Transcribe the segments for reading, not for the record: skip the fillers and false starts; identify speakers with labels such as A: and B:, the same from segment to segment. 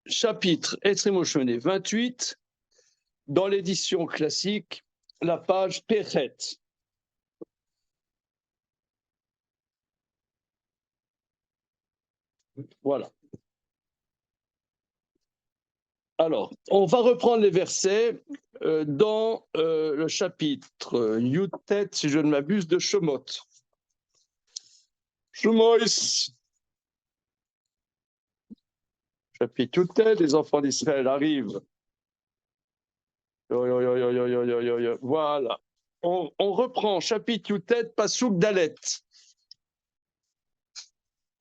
A: chapitre Etzrimoshone 28, dans l'édition classique, la page Péchet. Voilà. Alors, on va reprendre les versets dans le chapitre Yutet, si je ne m'abuse, de Shemot. Shemot, chapitre Yutet, les enfants d'Israël arrivent. Voilà. On reprend chapitre Yutet, Passouk Dalet.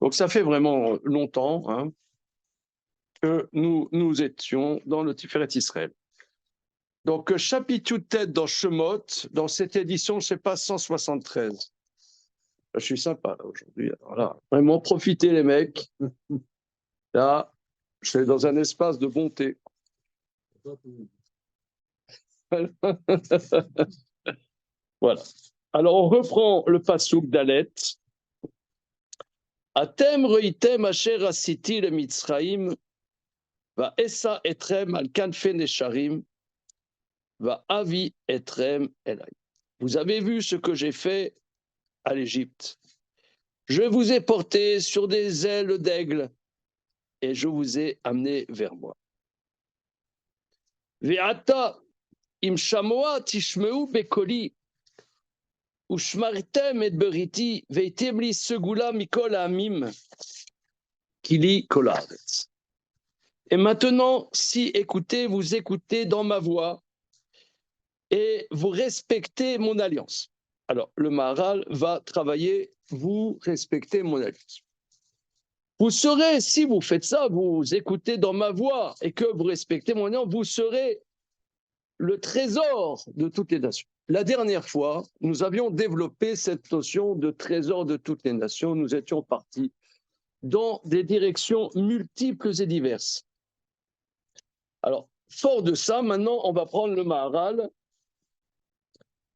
A: Donc ça fait vraiment longtemps hein, que nous étions dans le Tiferet Israël. Donc chapitre Yutet dans Shemot, dans cette édition, je ne sais pas, 173. Je suis sympa là, aujourd'hui. Alors là, vraiment profitez les mecs. Là, je suis dans un espace de bonté. Voilà. Alors on reprend le passouk d'Alet. Atem reitem asher asiti le Mitzraim va essa etrem al kanfe nesharim va avi etrem elai. Vous avez vu ce que j'ai fait à l'Égypte. Je vous ai porté sur des ailes d'aigle et je vous ai amené vers moi. Ve'ata im shamoa tishmeu bekoli ushmartem et beriti veitem li segula mikol amim kili kolaretz. Et maintenant, si écoutez, vous écoutez dans ma voix et vous respectez mon alliance. Alors, le Maharal va travailler, vous respectez mon alliance. Vous serez, si vous faites ça, vous écoutez dans ma voix et que vous respectez mon alliance, vous serez le trésor de toutes les nations. La dernière fois, nous avions développé cette notion de trésor de toutes les nations. Nous étions partis dans des directions multiples et diverses. Alors, fort de ça, maintenant, on va prendre le Maharal,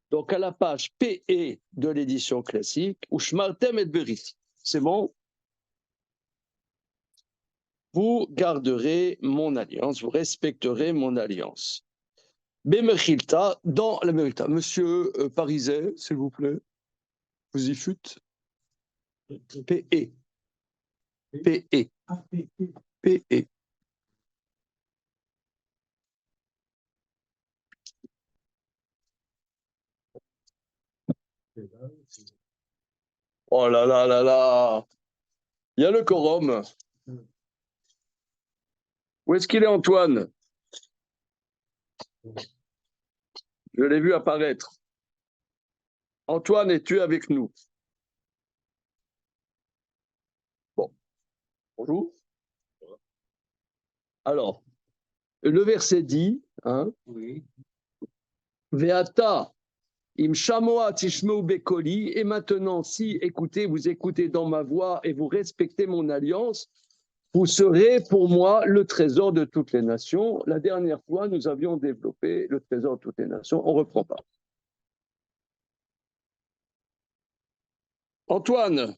A: donc à la page PE de l'édition classique, ou Shmartem et Berit. C'est bon? Vous garderez mon alliance, vous respecterez mon alliance. Bemechilta, dans la Mechilta. Monsieur Pariset, s'il vous plaît, vous y fûtes. PE. PE. PE. Oh là là là là. Il y a le quorum. Où est-ce qu'il est, Antoine? Je l'ai vu apparaître. Antoine, es-tu avec nous? Bon. Bonjour. Alors, le verset dit, hein, oui. Veata im shamoa tishmeu bekoli, et maintenant, si écoutez, vous écoutez dans ma voix et vous respectez mon alliance, vous serez pour moi le trésor de toutes les nations. La dernière fois, nous avions développé le trésor de toutes les nations. On ne reprend pas. Antoine.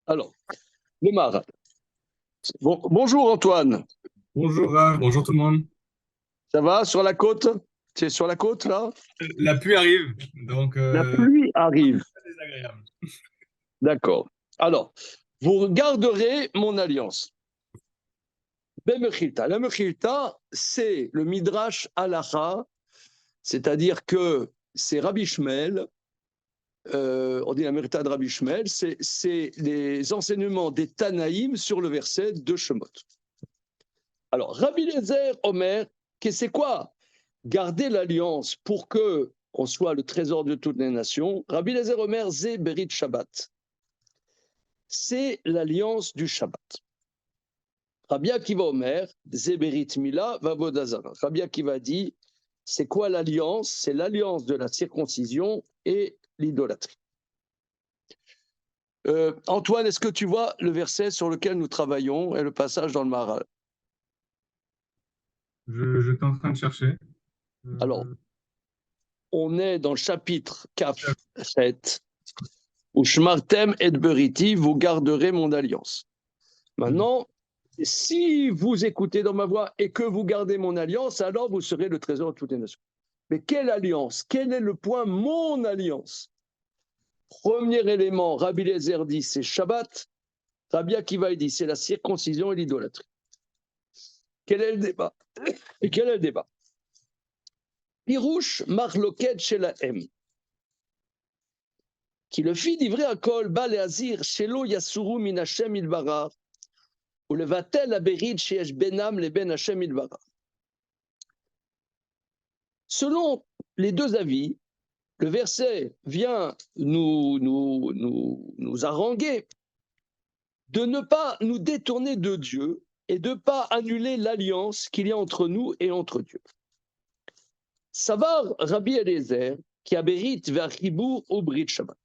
A: Alors, le Maharal. Bon, bonjour Antoine.
B: Bonjour, bonjour tout le monde.
A: Ça va sur la côte? C'est sur la côte là?
B: La pluie arrive, donc
A: La pluie arrive.
B: c'est désagréable.
A: D'accord. Alors, vous garderez mon alliance. Bemechilta. La Mechilta, c'est le Midrash Halacha, c'est-à-dire que c'est Rabbi Shmuel, on dit la Mechilta de Rabbi Shmuel, c'est les enseignements des Tanaïm sur le verset de Shemot. Alors, Rabbi Eliezer Omer, c'est quoi? Garder l'alliance pour que on soit le trésor de toutes les nations. Rabbi Eliezer Omer, Zé Berit Shabbat. C'est l'alliance du Shabbat. Rabbi Akiva Omer, Zé Berit Mila, Vavodazara. Rabbi Akiva dit, c'est quoi l'alliance? C'est l'alliance de la circoncision et l'idolâtrie. Antoine, est-ce que tu vois le verset sur lequel nous travaillons et le passage dans le Maharal?
B: Je suis en train de chercher.
A: Alors, on est dans le chapitre Kaf 7, où Shmartem et Beriti, vous garderez mon alliance. Maintenant, si vous écoutez dans ma voix et que vous gardez mon alliance, alors vous serez le trésor de toutes les nations. Mais quelle alliance? Quel est le point? Mon alliance. Premier élément, Rabbi Eliezer dit, c'est Shabbat. Rabbi Akiva dit, c'est la circoncision et l'idolâtrie. Quel est le débat? Et quel est le débat? Pirouche Marloket chez la M. Qui le fit d'ivrer à Kol, Bal et Azir, Shelo Yasuru min Hashem ilbarar, ou le Vatel Aberid Sheesh Benam le Ben Hashem ilbarar. Selon les deux avis, le verset vient nous haranguer de ne pas nous détourner de Dieu et de ne pas annuler l'alliance qu'il y a entre nous et entre Dieu. Savar Rabbi Eliezer, qui a Berit vers Chibour au Brit Shabbat.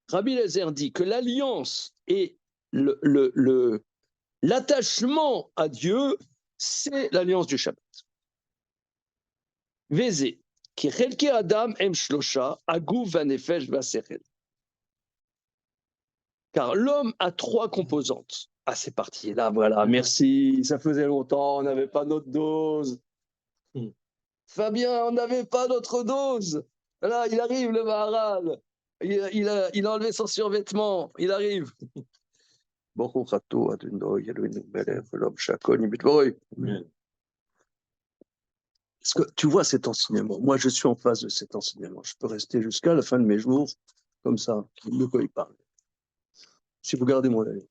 A: Rabbi Eliezer dit que l'alliance et l'attachement à Dieu, c'est l'alliance du Shabbat. Vézé, qui Chelke Adam em Shlosha, Agou Vanefesh Vaserel. Car l'homme a trois composantes. Ah, c'est parti, là, voilà, merci, ça faisait longtemps, on n'avait pas notre dose. Fabien, on n'avait pas notre dose. Là, il arrive, le Maharal. Il a enlevé son survêtement. Il arrive. Est-ce que tu vois cet enseignement? Moi, je suis en face de cet enseignement. Je peux rester jusqu'à la fin de mes jours comme ça. De quoi il parle? Si vous gardez mon alliance.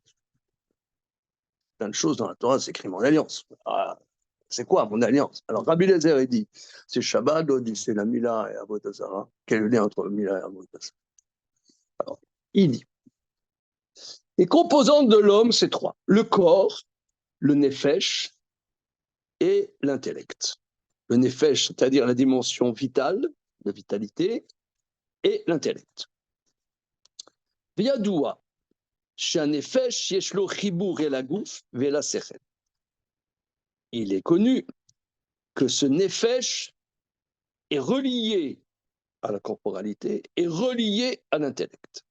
A: Plein de choses dans la Torah, c'est écrit mon alliance. Ah, c'est quoi mon alliance? Alors, Rabbi Eliezer, il dit, c'est Shabbat, l'autre dit, c'est la Mila et Avodah Zarah. Quel est le lien entre le Mila et Avodah Zarah? Alors, il dit, les composantes de l'homme, c'est trois. Le corps, le nefesh et l'intellect. Le nefesh, c'est-à-dire la dimension vitale, de vitalité, et l'intellect. Viadoua, chez un nefesh, yeshlo chibour et la gouf, vela sechel. Il est connu que ce nefesh est relié à la corporalité et relié à l'intellect.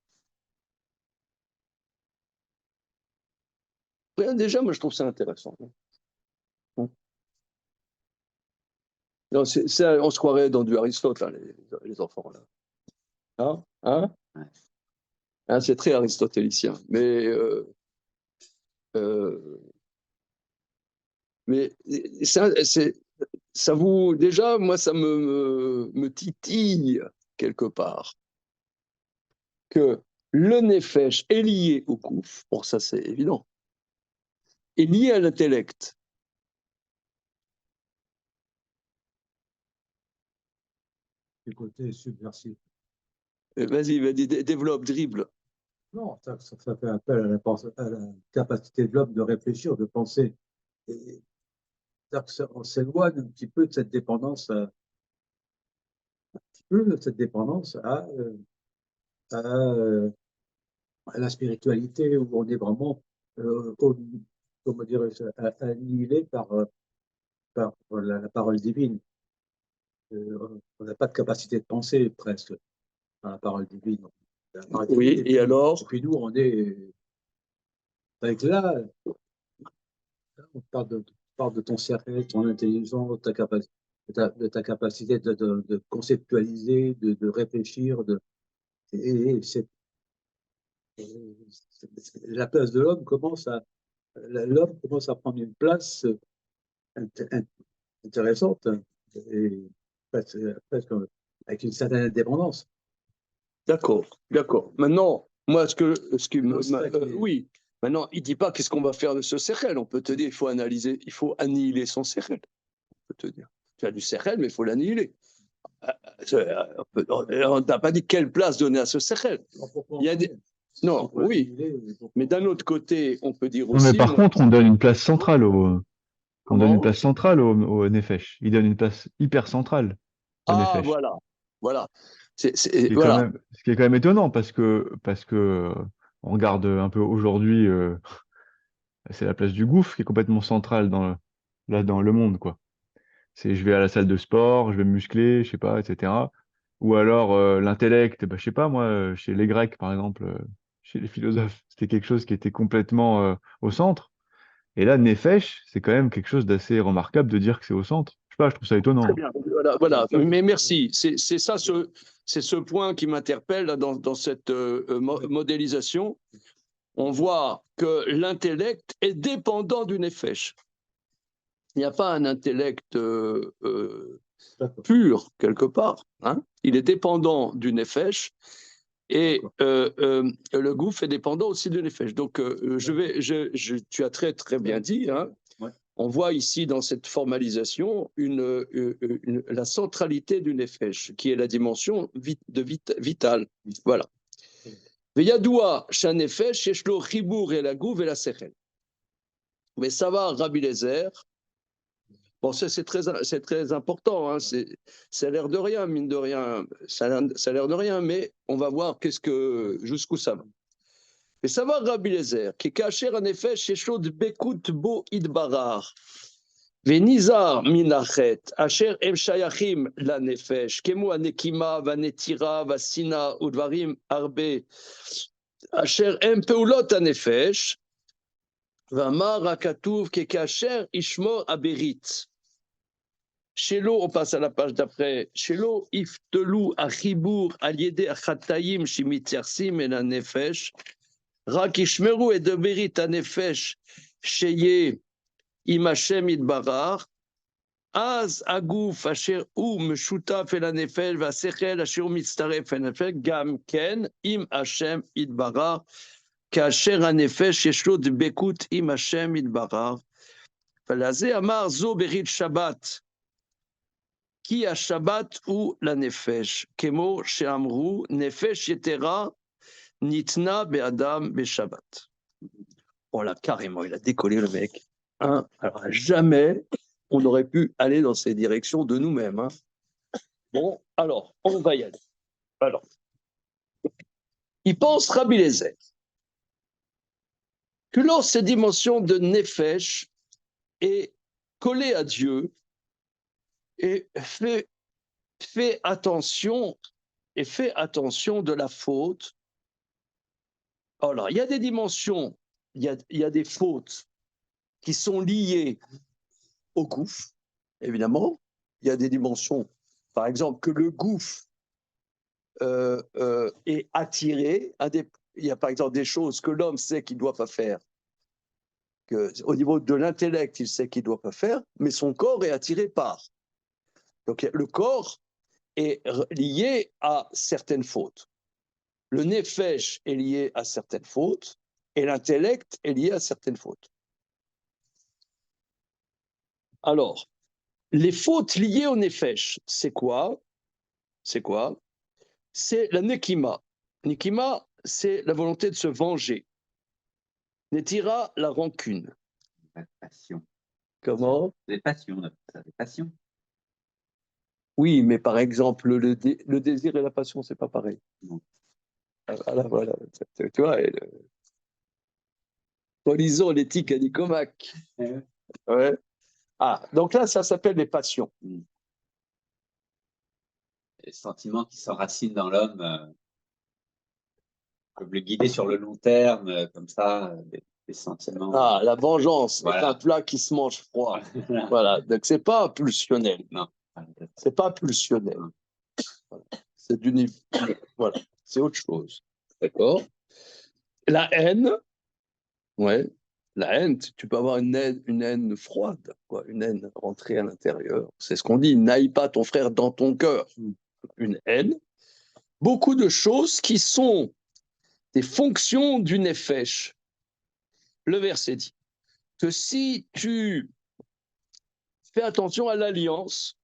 A: Déjà, moi, je trouve ça intéressant. Non, on se croirait dans du Aristote, là, les enfants. Là. Hein hein, c'est très aristotélicien. Mais ça vous... Déjà, moi, ça me titille quelque part que le nefesh est lié au kouf. Bon, ça, c'est évident. Est lié à l'intellect.
C: Du côté subversif.
A: Vas-y, développe, dribble.
C: Non, ça fait appel à la capacité de l'homme de réfléchir, de penser. Et on s'éloigne un petit peu de cette dépendance, à la spiritualité, où on est vraiment, comment dirais-je, annihilé par la parole divine. On n'a pas de capacité de penser presque dans la parole divine.
A: Oui, et alors?
C: Et puis nous, on est. Avec là, on parle de ton cerveau, de ton intelligence, de ta capacité de conceptualiser, de réfléchir. Et la place de l'homme commence à prendre une place intéressante et presque avec une certaine indépendance.
A: D'accord. Maintenant, moi, oui. Maintenant, il ne dit pas qu'est-ce qu'on va faire de ce sérel. On peut te dire, il faut annihiler son sérel. On peut te dire, tu as du sérel, mais il faut l'annihiler. On n'a pas dit quelle place donner à ce sérel. Non, oui. Mais d'un autre côté, on peut dire aussi.
D: Non, mais par contre, on donne une place centrale au Nefesh. Il donne une place hyper centrale au Nefesh.
A: Voilà.
D: Ce qui est quand même étonnant parce que on regarde un peu aujourd'hui, c'est la place du gouffre qui est complètement centrale dans le monde, quoi. C'est je vais à la salle de sport, je vais me muscler, je sais pas, etc. Ou alors l'intellect, bah, je sais pas moi, chez les Grecs par exemple, chez les philosophes, c'était quelque chose qui était complètement au centre. Et là, Nefesh, c'est quand même quelque chose d'assez remarquable de dire que c'est au centre. Je sais pas, je trouve ça
A: Très
D: étonnant.
A: bien. Voilà. Mais merci. C'est ça, c'est ce point qui m'interpelle là, dans cette modélisation. On voit que l'intellect est dépendant du nefesh. Il n'y a pas un intellect pur quelque part. Hein. Il est dépendant du nefesh et le gouffre est dépendant aussi du nefesh. Donc, tu as très très bien dit. Hein.
C: Ouais.
A: On voit ici dans cette formalisation la centralité du nefesh, qui est la dimension vitale. Voilà. Veyadoua shanefesh yeshlo chibur el agouv el sechel. Mais ça va, Rabbi Lézer. Bon, ça, c'est très important. Hein. Ça a l'air de rien, mine de rien. Ça a l'air de rien, mais on va voir jusqu'où ça va. Mais ça va, Rabbi Lézer, qui caché en effet chez Shod Bekut Bo Idbarar. Venizar minachet, asher em shayachim la nefesh, kemu anekima, vanetira, vasina, udvarim arbe, asher em peulot anefesh, Vamar Akatuv Kekasher Ishmor Aberit. Shelo, on passe à la page d'après. Shelo Iftelou Achibur Aliede Achatayim Shimitzersim et la Nefesh. Rak Ishmeru et de Berit Anefesh Sheye Imachem Idbarar. Az Aguf Asher U Meshutaf et la Nefesh Vasechel Asher Mitztaref et la Nefesh Gam Ken Im Hashem Idbarar. כאשר הנפש יש לו דבקות עם השם יתברך, ולזה אמר זו ברית שבת, כי השבת הוא לנפש, כמו שאמרו, נפש יתרה ניתנה באדם בשבת. Bon là, carrément, il a décollé le mec. Hein. Alors, jamais on aurait pu aller dans ces directions de nous-mêmes. Hein. Bon, alors, on va y aller. Alors, il pense Rabbi Lézer que lorsque cette dimension de Nefesh est collée à Dieu et fait attention de la faute. Alors, il y a des dimensions, il y a des fautes qui sont liées au gouffre, évidemment. Il y a des dimensions, par exemple, que le gouffre est attiré à des. Il y a par exemple des choses que l'homme sait qu'il ne doit pas faire. Au niveau de l'intellect, il sait qu'il ne doit pas faire, mais son corps est attiré par. Donc le corps est lié à certaines fautes. Le nefesh est lié à certaines fautes et l'intellect est lié à certaines fautes. Alors, les fautes liées au nefesh, c'est quoi? C'est la nekima. Nekima, c'est la volonté de se venger. Netira, la rancune.
E: La passion.
A: Comment?
E: Les passions, ça, des passions.
A: Oui, mais par exemple, le désir et la passion, c'est pas pareil.
E: Non.
A: Voilà. Tu vois, relisons l'éthique à Nicomaque. Ouais. Ah, donc là, ça s'appelle les passions.
E: Les sentiments qui s'enracinent dans l'homme, peuvent le guider sur le long terme, comme ça, des sentiments.
A: Ah, la vengeance,
E: Voilà.
A: c'est un plat qui se mange froid. Voilà, donc c'est pas pulsionnel.
E: Non.
A: C'est pas pulsionnel. Voilà. C'est du niveau. Voilà, c'est autre chose. D'accord? La haine, ouais. La haine, tu peux avoir une haine froide, quoi, une haine rentrée à l'intérieur. C'est ce qu'on dit, n'aille pas ton frère dans ton cœur. Une haine. Beaucoup de choses qui sont des fonctions du nefesh. Le verset dit que si tu fais attention à l'alliance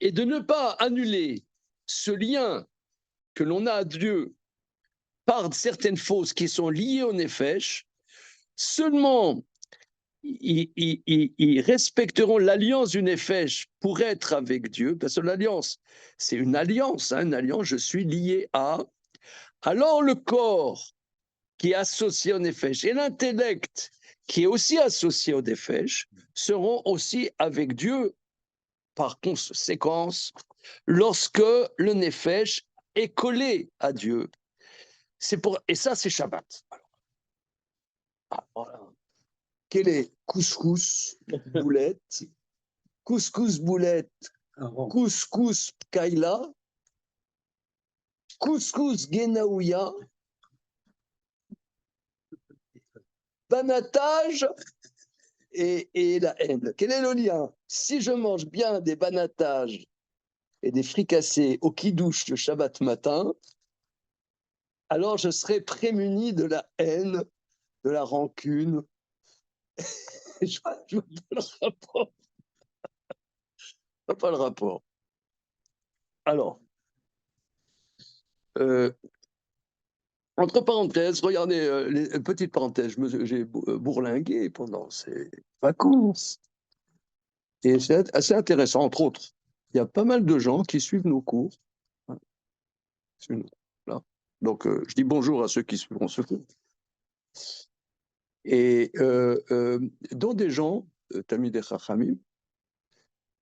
A: et de ne pas annuler ce lien que l'on a à Dieu par certaines fausses qui sont liées au nefesh, seulement ils respecteront l'alliance du nefesh pour être avec Dieu, parce que l'alliance, c'est une alliance, je suis lié à. Alors le corps qui est associé au nefesh et l'intellect qui est aussi associé au Nefesh, seront aussi avec Dieu par conséquence lorsque le Nefesh est collé à Dieu. Et ça, c'est Shabbat. Voilà. Quel est couscous, boulette, couscous, boulette, couscous, kaila, couscous, genaouya, banatage et la haine. Quel est le lien? Si je mange bien des banatages et des fricassés au kidouche le Shabbat matin, alors je serai prémuni de la haine, de la rancune. Je vois pas le rapport. Je vois pas le rapport. Alors, entre parenthèses, regardez, les petites parenthèses, j'ai bourlingué pendant ces vacances. Et c'est assez intéressant, entre autres. Il y a pas mal de gens qui suivent nos cours. Là. Donc, je dis bonjour à ceux qui suivront ce cours. Et dont des gens, Talmidei Chachamim,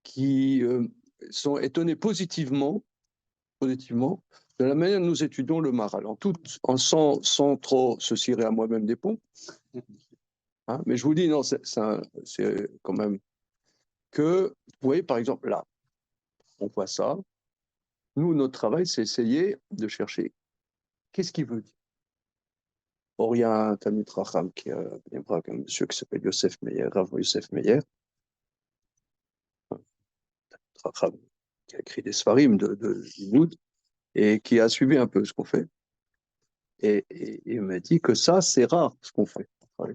A: qui sont étonnés positivement de la manière dont nous étudions le Maharal, sans trop se cirer à moi-même des ponts. Hein, mais je vous dis, non, c'est quand même que, vous voyez, par exemple, là, on voit ça. Nous, notre travail, c'est essayer de chercher qu'est-ce qu'il veut dire. Or, il y a un Talmid Chacham qui a un monsieur qui s'appelle Yosef Meyer, Rav Yosef Meyer, Chacham qui a écrit des Sfarim de Limoud et qui a suivi un peu ce qu'on fait. Et il m'a dit que ça, c'est rare ce qu'on fait. Je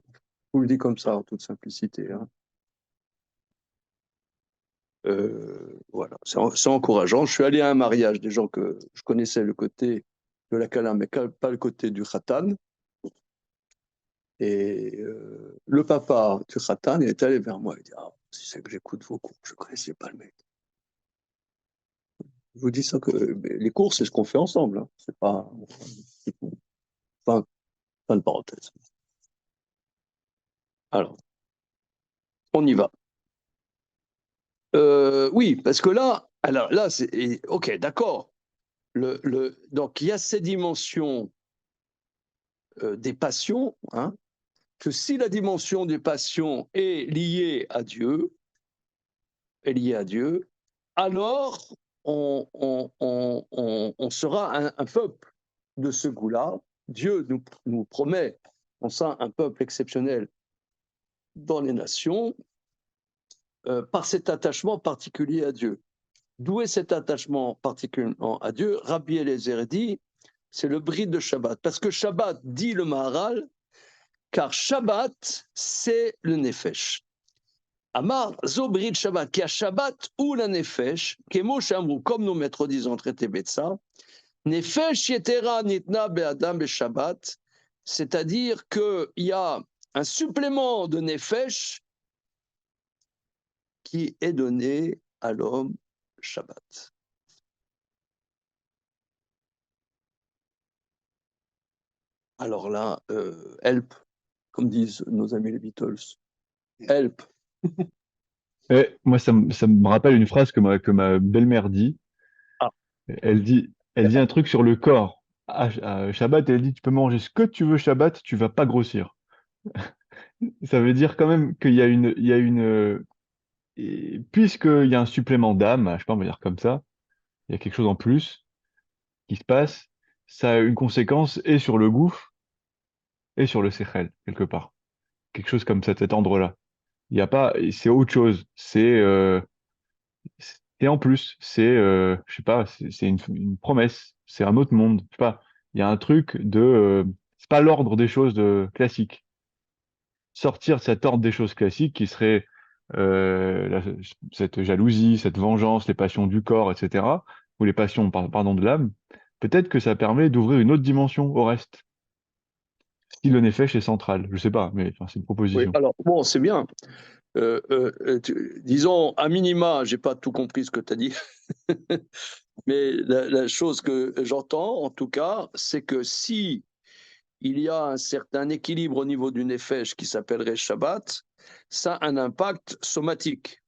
A: vous le dis comme ça, en toute simplicité. Hein. Voilà, c'est encourageant. Je suis allé à un mariage des gens que je connaissais le côté de la Kala, mais pas le côté du Khatan. Et le papa du Khatan est allé vers moi et dit ah, si c'est que j'écoute vos cours, je ne connaissais pas le mec. Je vous dis ça que les cours, c'est ce qu'on fait ensemble. Hein. C'est pas. Fin de parenthèse. Alors, on y va. Oui, parce que là, c'est ok, d'accord. Donc, il y a ces dimensions des passions, hein, que si la dimension des passions est liée à Dieu, alors on sera un peuple de ce goût-là. Dieu nous promet, on sera un peuple exceptionnel dans les nations par cet attachement particulier à Dieu. D'où est cet attachement particulièrement à Dieu? Rabbi Eliezer dit, c'est le brit de Shabbat. Parce que Shabbat, dit le Maharal, car Shabbat, c'est le Nefesh. Amar, zo brit Shabbat, qui a Shabbat ou la Nefesh, kemo shamru, comme nos maîtres disent en traité Betsa, Nefesh yetera nitna be'adam be'Shabbat, c'est-à-dire qu'il y a un supplément de Nefesh qui est donné à l'homme Shabbat. Alors là, help, comme disent nos amis les Beatles, help.
D: Et moi, ça me rappelle une phrase que ma belle-mère dit.
A: Ah.
D: Elle dit un truc sur le corps. À Shabbat, elle dit, tu peux manger ce que tu veux Shabbat, tu vas pas grossir. Ça veut dire quand même qu'il y a puisqu'il y a un supplément d'âme, je sais pas, on va dire comme ça, il y a quelque chose en plus qui se passe, ça a une conséquence et sur le gouffre et sur le séchel, quelque part. Quelque chose comme ça, cet endroit-là. Il y a pas, c'est autre chose. Et en plus, je sais pas, c'est une promesse. C'est un autre monde. Je sais pas. Il y a un truc c'est pas l'ordre des choses classiques. Sortir de cet ordre des choses classiques qui serait cette jalousie, cette vengeance, les passions du corps, etc., ou les passions, pardon, de l'âme, peut-être que ça permet d'ouvrir une autre dimension au reste. Si le nefesh est central, je sais pas, mais enfin, c'est une proposition.
A: Oui, alors, bon, c'est bien. Disons, à minima, j'ai pas tout compris ce que tu as dit, mais la chose que j'entends, en tout cas, c'est que si il y a un certain équilibre au niveau du nefesh qui s'appellerait Shabbat, ça a un impact somatique.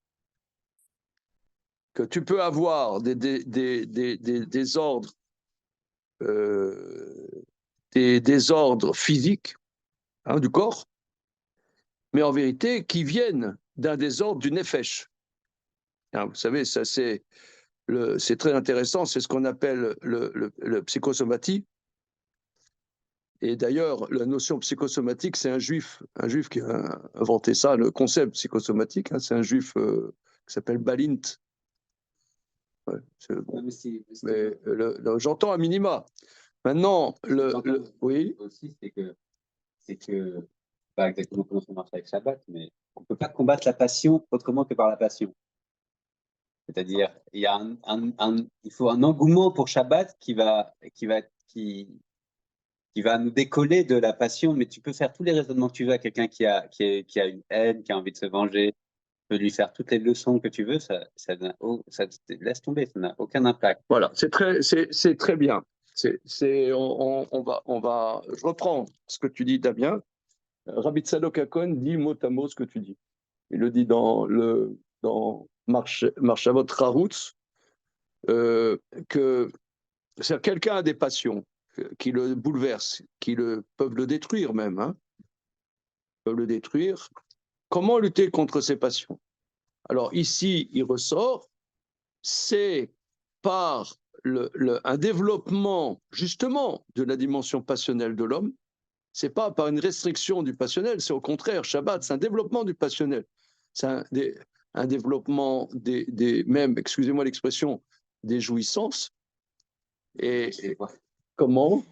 A: Que tu peux avoir des ordres, des désordres physiques hein, du corps, mais en vérité qui viennent d'un désordre du nefesh. Hein, vous savez, ça c'est très intéressant, c'est ce qu'on appelle le psychosomatie. Et d'ailleurs, la notion psychosomatique, c'est un juif qui a inventé ça, le concept psychosomatique. Hein, c'est un juif qui s'appelle Balint. Ouais, bon. Mais j'entends à minima. Maintenant, oui.
E: Aussi, c'est que pas exactement comment ça marche avec Shabbat, mais on ne peut pas combattre la passion autrement que par la passion. C'est-à-dire, il y a il faut un engouement pour Shabbat qui va nous décoller de la passion, mais tu peux faire tous les raisonnements que tu veux à quelqu'un qui a une haine, qui a envie de se venger, tu peux lui faire toutes les leçons que tu veux, ça laisse tomber, ça n'a aucun impact.
A: Voilà, c'est très bien. Je reprends ce que tu dis, Damien. Rabbi Tzadok HaKohen dit mot à mot ce que tu dis. Il le dit dans Marshavot Rarutz, que quelqu'un a des passions qui le bouleversent, peuvent le détruire même, hein, peuvent le détruire. Comment lutter contre ces passions? Alors ici, il ressort, c'est par un développement justement de la dimension passionnelle de l'homme. C'est pas par une restriction du passionnel, c'est au contraire, Shabbat, c'est un développement du passionnel. C'est un développement même, excusez-moi l'expression, des jouissances. Et comment?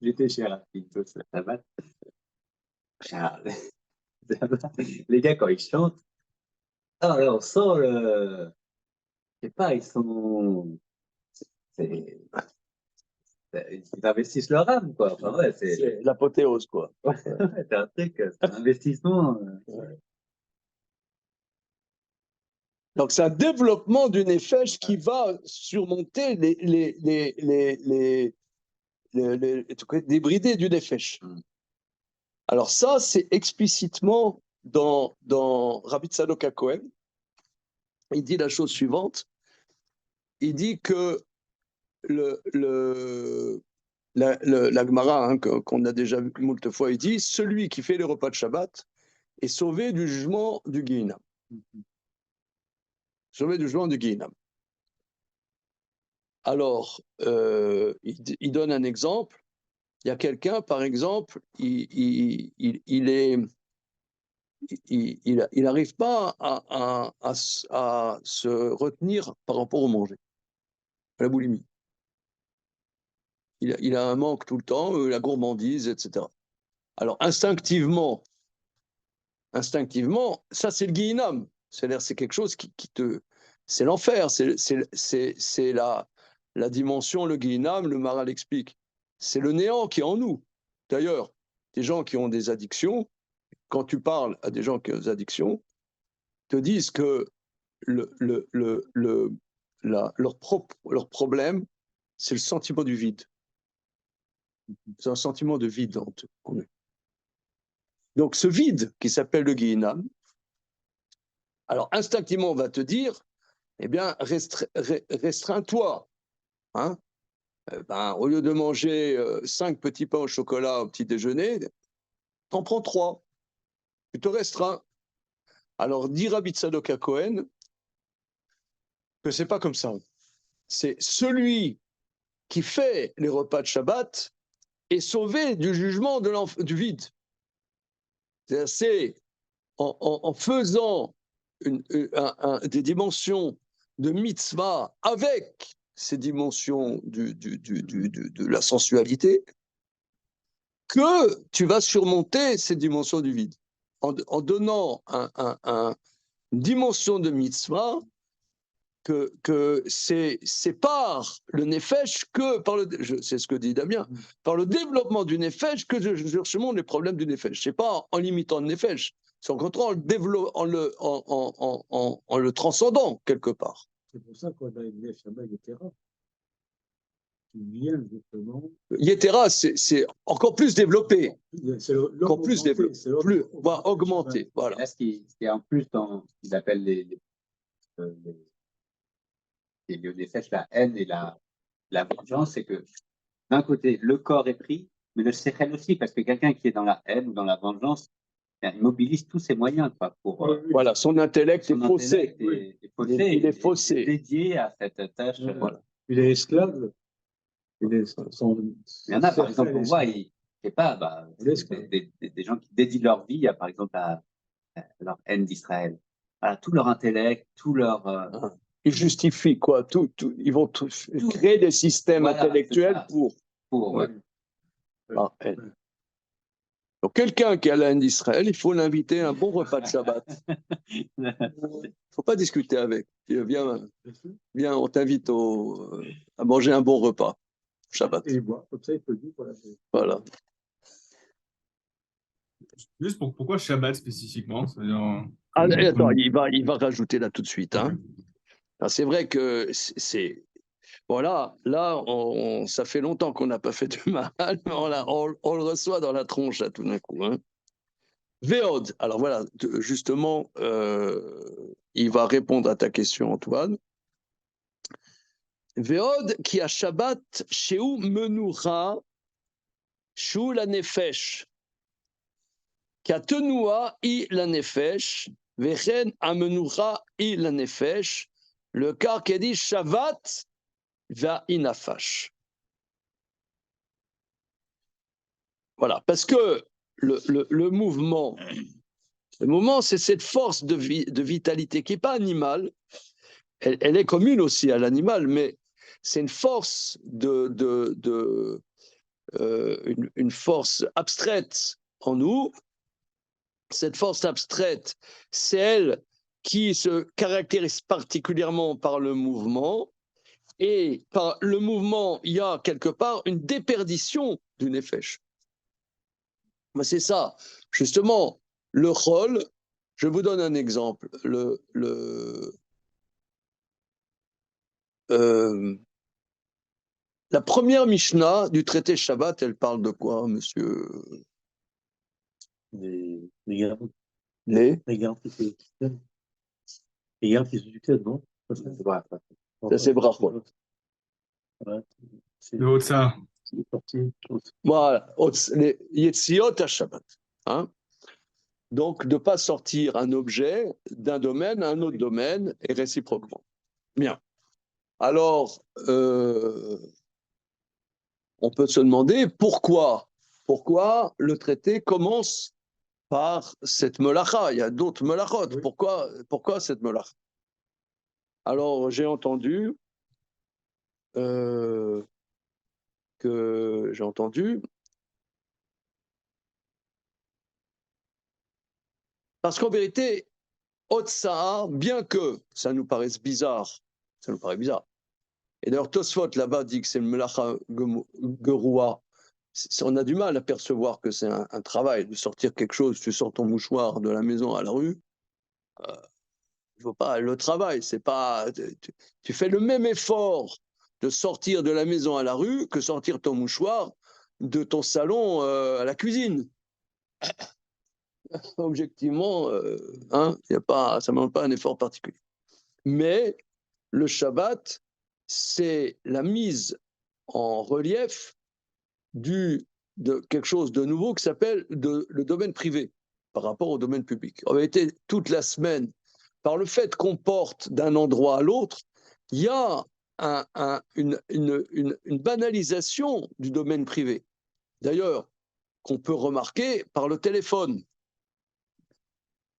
E: J'étais chez Rapito ce Shabbat. Les gars, quand ils chantent, on sent je sais pas, ils investissent leur âme, quoi. Enfin, ouais,
A: c'est l'apothéose, quoi.
E: Ouais, c'est un truc, c'est un investissement.
A: Donc, c'est un développement du nefesh qui va surmonter les débridés du nefesh. Alors ça, c'est explicitement dans Rabbi Tzadok HaKohen. Il dit la chose suivante. Il dit que la Gemara, hein, qu'on a déjà vu moult fois, il dit « Celui qui fait les repas de Shabbat est sauvé du jugement du Guéhinam. » Sauvé du jugement du Guéhinam. Alors, il donne un exemple. Il y a quelqu'un, par exemple, il n'arrive pas à se retenir par rapport au manger, à la boulimie. Il a un manque tout le temps, la gourmandise, etc. Alors, instinctivement, ça, c'est le Guéhinam. C'est-à-dire, c'est quelque chose qui te... C'est l'enfer, c'est la dimension, le Guéhinam, le Maharal explique. C'est le néant qui est en nous. D'ailleurs, des gens qui ont des addictions, quand tu parles à des gens qui ont des addictions, te disent que leur problème, c'est le sentiment du vide. C'est un sentiment de vide en eux. Donc ce vide qui s'appelle le Guéhinam, alors instinctivement on va te dire, eh bien restreins-toi. Hein, au lieu de manger 5 petits pains au chocolat au petit déjeuner, t'en prends 3. Tu te restreins. Alors dit Rabbi Tzadok HaKohen que c'est pas comme ça. C'est celui qui fait les repas de Shabbat est sauvé du jugement du vide. C'est en faisant des dimensions de mitzvah avec ces dimensions de la sensualité que tu vas surmonter ces dimensions du vide. En donnant une dimension de mitzvah que c'est par le nefesh que, c'est ce que dit Damien, par le développement du nefesh que je surmonte les problèmes du nefesh. C'est pas en limitant le nefesh, c'est en contraire en le transcendant quelque part.
C: C'est pour ça qu'on a une Shabbat, etc. vient justement.
A: Yetera, c'est encore plus développé,
C: C'est
A: encore plus développé, plus, va augmenter.
E: Et
A: Voilà.
E: là, ce qui est en plus dans ce qu'ils appellent les lieux des fêtes, la haine et la vengeance, c'est que d'un côté, le corps est pris, mais le sechel aussi, parce que quelqu'un qui est dans la haine ou dans la vengeance, il mobilise tous ses moyens quoi, pour.
A: Voilà, son intellect est
E: Son
A: faussé.
E: intellect est faussé.
A: Il est faussé.
E: Dédié à cette tâche.
C: Voilà. Il est esclave. Il est
E: Il y en a, par exemple, on voit, je sais pas, des gens qui dédient leur vie, par exemple, à leur haine d'Israël. Voilà, tout leur intellect, tout leur.
A: Ils justifient quoi ils vont créer des systèmes
E: Voilà,
A: intellectuels pour.
E: Ouais.
A: La haine. Donc, quelqu'un qui a la haine d'Israël, il faut l'inviter à un bon repas de Shabbat. Il ne faut pas discuter avec. Viens, on t'invite à manger un bon repas. Shabbat.
C: Et il boit, comme ça, il peut dire.
A: Voilà.
B: Juste pourquoi Shabbat spécifiquement? C'est-à-dire,
A: Attends, il va rajouter là tout de suite. Hein. C'est vrai que c'est. Voilà, là, ça fait longtemps qu'on n'a pas fait de mal, mais on le reçoit dans la tronche là, tout d'un coup. Hein. Véod, alors voilà, justement, il va répondre à ta question, Antoine. Véod qui a Shabbat, Sheu Menura, Shou la Nefesh, qui a Tenua I la Nefesh, Vechen Amenura I la Nefesh, le cas qui dit Shabbat va inafash. Voilà, parce que le mouvement, c'est cette force de vitalité qui n'est pas animale, elle est commune aussi à l'animal, mais c'est une force une force abstraite en nous. Cette force abstraite, c'est elle qui se caractérise particulièrement par le mouvement. Et par le mouvement, il y a quelque part une déperdition du nefesh. Mais c'est ça, justement, le chol. Je vous donne un exemple. La première Mishnah du traité Shabbat, elle parle de quoi, monsieur?
C: Les gardes.
A: Les
C: gardes qui se succèdent. Les gardes qui se succèdent, non?
A: Ça, c'est brachot.
B: Le haut de ça.
C: Voilà.
A: Les Yetziot à Shabbat. Hein? Donc, de ne pas sortir un objet d'un domaine à un autre domaine et réciproquement. Bien. Alors, on peut se demander pourquoi le traité commence par cette melacha. Il y a d'autres melachot. Oui. Pourquoi cette melacha? Alors, j'ai entendu parce qu'en vérité, Otsaha, bien que ça nous paraisse bizarre, et d'ailleurs Tosfot là-bas dit que c'est le melacha geroua, on a du mal à percevoir que c'est un travail de sortir quelque chose, tu sors ton mouchoir de la maison à la rue, il faut pas le travail, c'est pas, tu fais le même effort de sortir de la maison à la rue que sortir ton mouchoir de ton salon à la cuisine. Objectivement, ça ne demande pas un effort particulier. Mais le Shabbat, c'est la mise en relief de quelque chose de nouveau qui s'appelle le domaine privé par rapport au domaine public. En réalité, toute la semaine, par le fait qu'on porte d'un endroit à l'autre, il y a une banalisation du domaine privé. D'ailleurs, qu'on peut remarquer par le téléphone.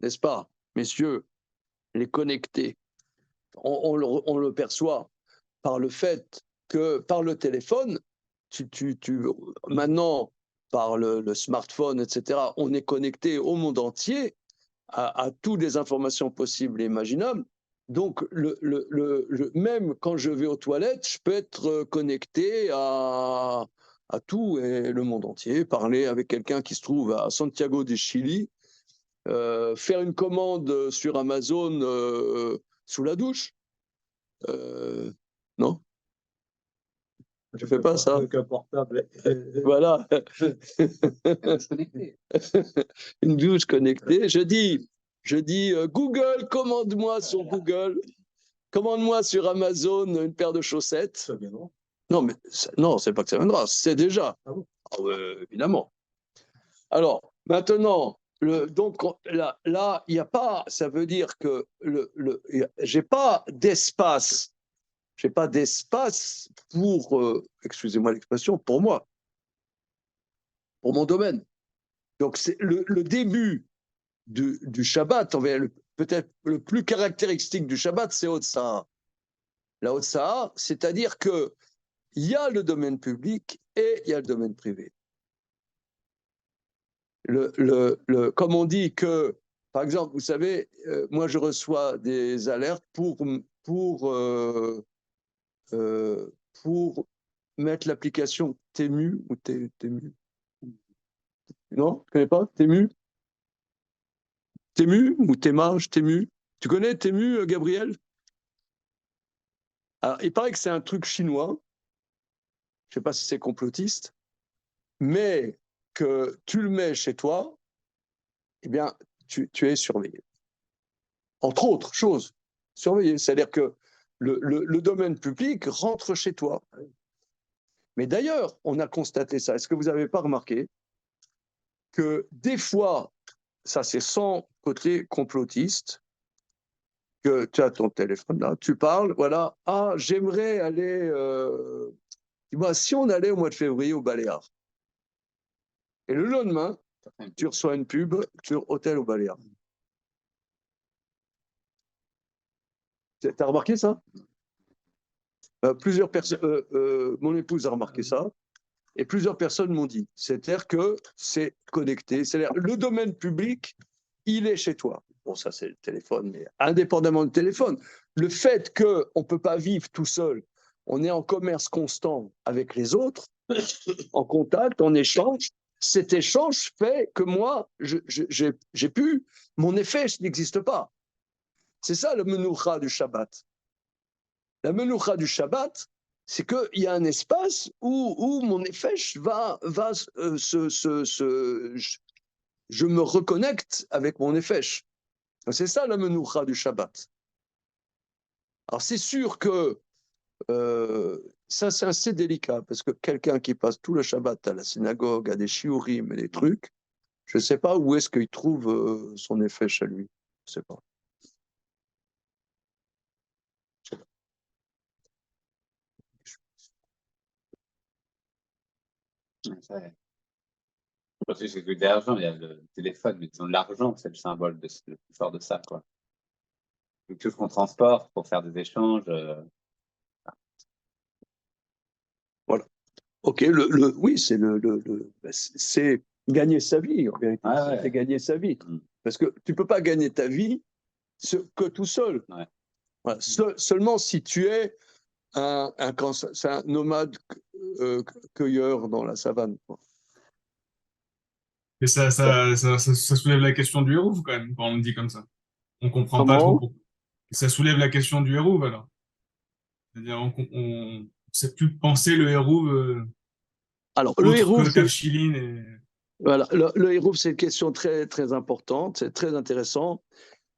A: N'est-ce pas, messieurs, les connectés? On le perçoit par le fait que par le téléphone, maintenant, par le smartphone, etc., on est connecté au monde entier, à toutes les informations possibles et imaginables. Donc, même quand je vais aux toilettes, je peux être connecté à tout et le monde entier, parler avec quelqu'un qui se trouve à Santiago de Chili, faire une commande sur Amazon sous la douche. Non? Je fais pas ça.
C: Avec un portable.
A: Voilà.
E: Se connecter.
A: Une douche connectée. Je dis Google, commande-moi sur Google, commande-moi sur Amazon une paire de chaussettes.
C: Ça viendra.
A: Non, mais non, c'est pas que ça viendra, c'est déjà.
C: Ah bon?
A: Ah ouais, évidemment. Alors, maintenant, donc là, il n'y a pas, ça veut dire que j'ai pas d'espace pour, excusez-moi l'expression, pour moi, pour mon domaine. Donc, c'est le début du Shabbat, peut-être le plus caractéristique du Shabbat, c'est Hot-Sahar. La Hot-Sahar, c'est-à-dire qu'il y a le domaine public et il y a le domaine privé. Comme on dit que, par exemple, vous savez, moi je reçois des alertes pour mettre l'application Temu ou Temu. Non, tu connais pas Temu? Temu ou Temage, Temu. Tu connais Temu, Gabriel? Alors, il paraît que c'est un truc chinois. Je ne sais pas si c'est complotiste, mais que tu le mets chez toi, eh bien, tu es surveillé. Entre autres choses, surveillé. C'est-à-dire que le domaine public rentre chez toi. Mais d'ailleurs, on a constaté ça. Est-ce que vous n'avez pas remarqué que des fois, ça c'est sans côté complotiste, que tu as ton téléphone là, tu parles, voilà, ah, j'aimerais aller, dis-moi, si on allait au mois de février au Baléares, et le lendemain, tu reçois une pub sur Hôtel au Baléares. Tu as remarqué ça? Plusieurs personnes, mon épouse a remarqué ça, et plusieurs personnes m'ont dit. C'est-à-dire que c'est connecté. C'est-à-dire le domaine public, il est chez toi. Bon, ça c'est le téléphone, mais indépendamment du téléphone, le fait qu'on ne peut pas vivre tout seul, on est en commerce constant avec les autres, en contact, en échange. Cet échange fait que moi, j'ai pu, mon effet n'existe pas. C'est ça le menoucha du Shabbat. La menoucha du Shabbat, c'est qu'il y a un espace où mon effet va je me reconnecte avec mon effet. C'est ça la menoucha du Shabbat. Alors c'est sûr que ça c'est assez délicat parce que quelqu'un qui passe tout le Shabbat à la synagogue, à des shiurim et des trucs, je ne sais pas où est-ce qu'il trouve son effet chez lui. Je ne sais pas.
E: Parce que c'est que d'argent, il y a le téléphone, mais disons l'argent, c'est le symbole le plus fort de ça, quoi. Quelque chose qu'on transporte pour faire des échanges.
A: Voilà. Ok, oui, c'est gagner sa vie, en vérité.
E: Ah ouais.
A: C'est gagner sa vie.
E: Mm.
A: Parce que tu ne peux pas gagner ta vie que tout seul.
E: Ouais.
A: Voilà. Seulement si tu es un nomade cueilleur dans la savane.
B: Mais ça soulève la question du hérouve quand même, quand on le dit comme ça. On comprend pas
A: Comment?
B: trop. Ça soulève la question du hérouve alors. C'est-à-dire on sait plus penser le hérouve
A: Alors, le
B: autre
A: hérouve,
B: que Tafchilin et...
A: voilà, le hérouve, c'est une question très, très importante, c'est très intéressant.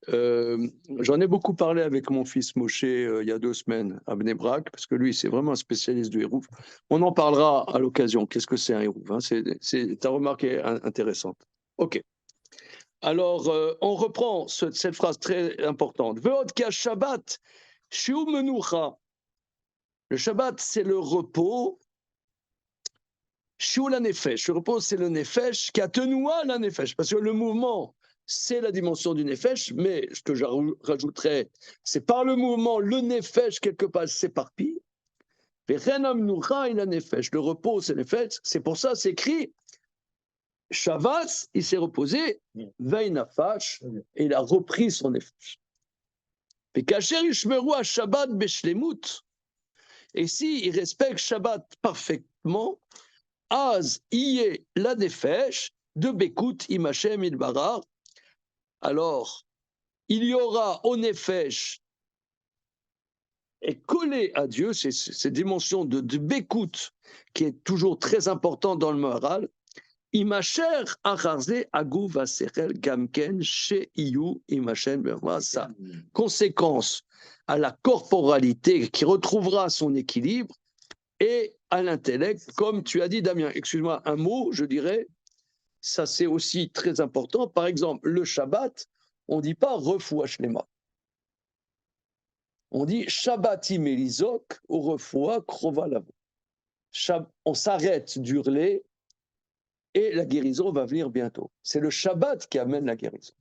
A: J'en ai beaucoup parlé avec mon fils Moshe il y a 2 semaines à Bnei Brak, parce que lui, c'est vraiment un spécialiste du hérouve. On en parlera à l'occasion. Qu'est-ce que c'est un hérouve, hein? Ta remarque est intéressante. OK. Alors, on reprend cette phrase très importante. Ve'odka Shabbat, shiu menucha. Le Shabbat, c'est le repos. Shiu la nefesh. Le repos, c'est le nefesh qui a tenoua la nefesh. Parce que le mouvement, c'est la dimension du nefesh, mais ce que je rajouterais, c'est par le mouvement, le nefesh, quelque part, s'éparpille. Le repos, c'est le nefesh. C'est pour ça, c'est écrit Shavas, il s'est reposé, Veinafash, et il a repris son nefesh. Et si il respecte Shabbat parfaitement, Az iye la nefesh de Bekut imachem ilbarar. Alors, il y aura au nefesh est collé à Dieu, c'est cette dimension de bécoute qui est toujours très importante dans le moral. Imacher acharze agou vaserel gamken chez iyu imachen ça. Conséquence à la corporalité qui retrouvera son équilibre et à l'intellect, comme tu as dit, Damien. Excuse-moi, un mot, je dirais, ça c'est aussi très important. Par exemple, le Shabbat, on ne dit pas refoua shlema. On dit Shabbati melizok ou refoua krova lavo. On s'arrête d'hurler et la guérison va venir bientôt. C'est le Shabbat qui amène la guérison.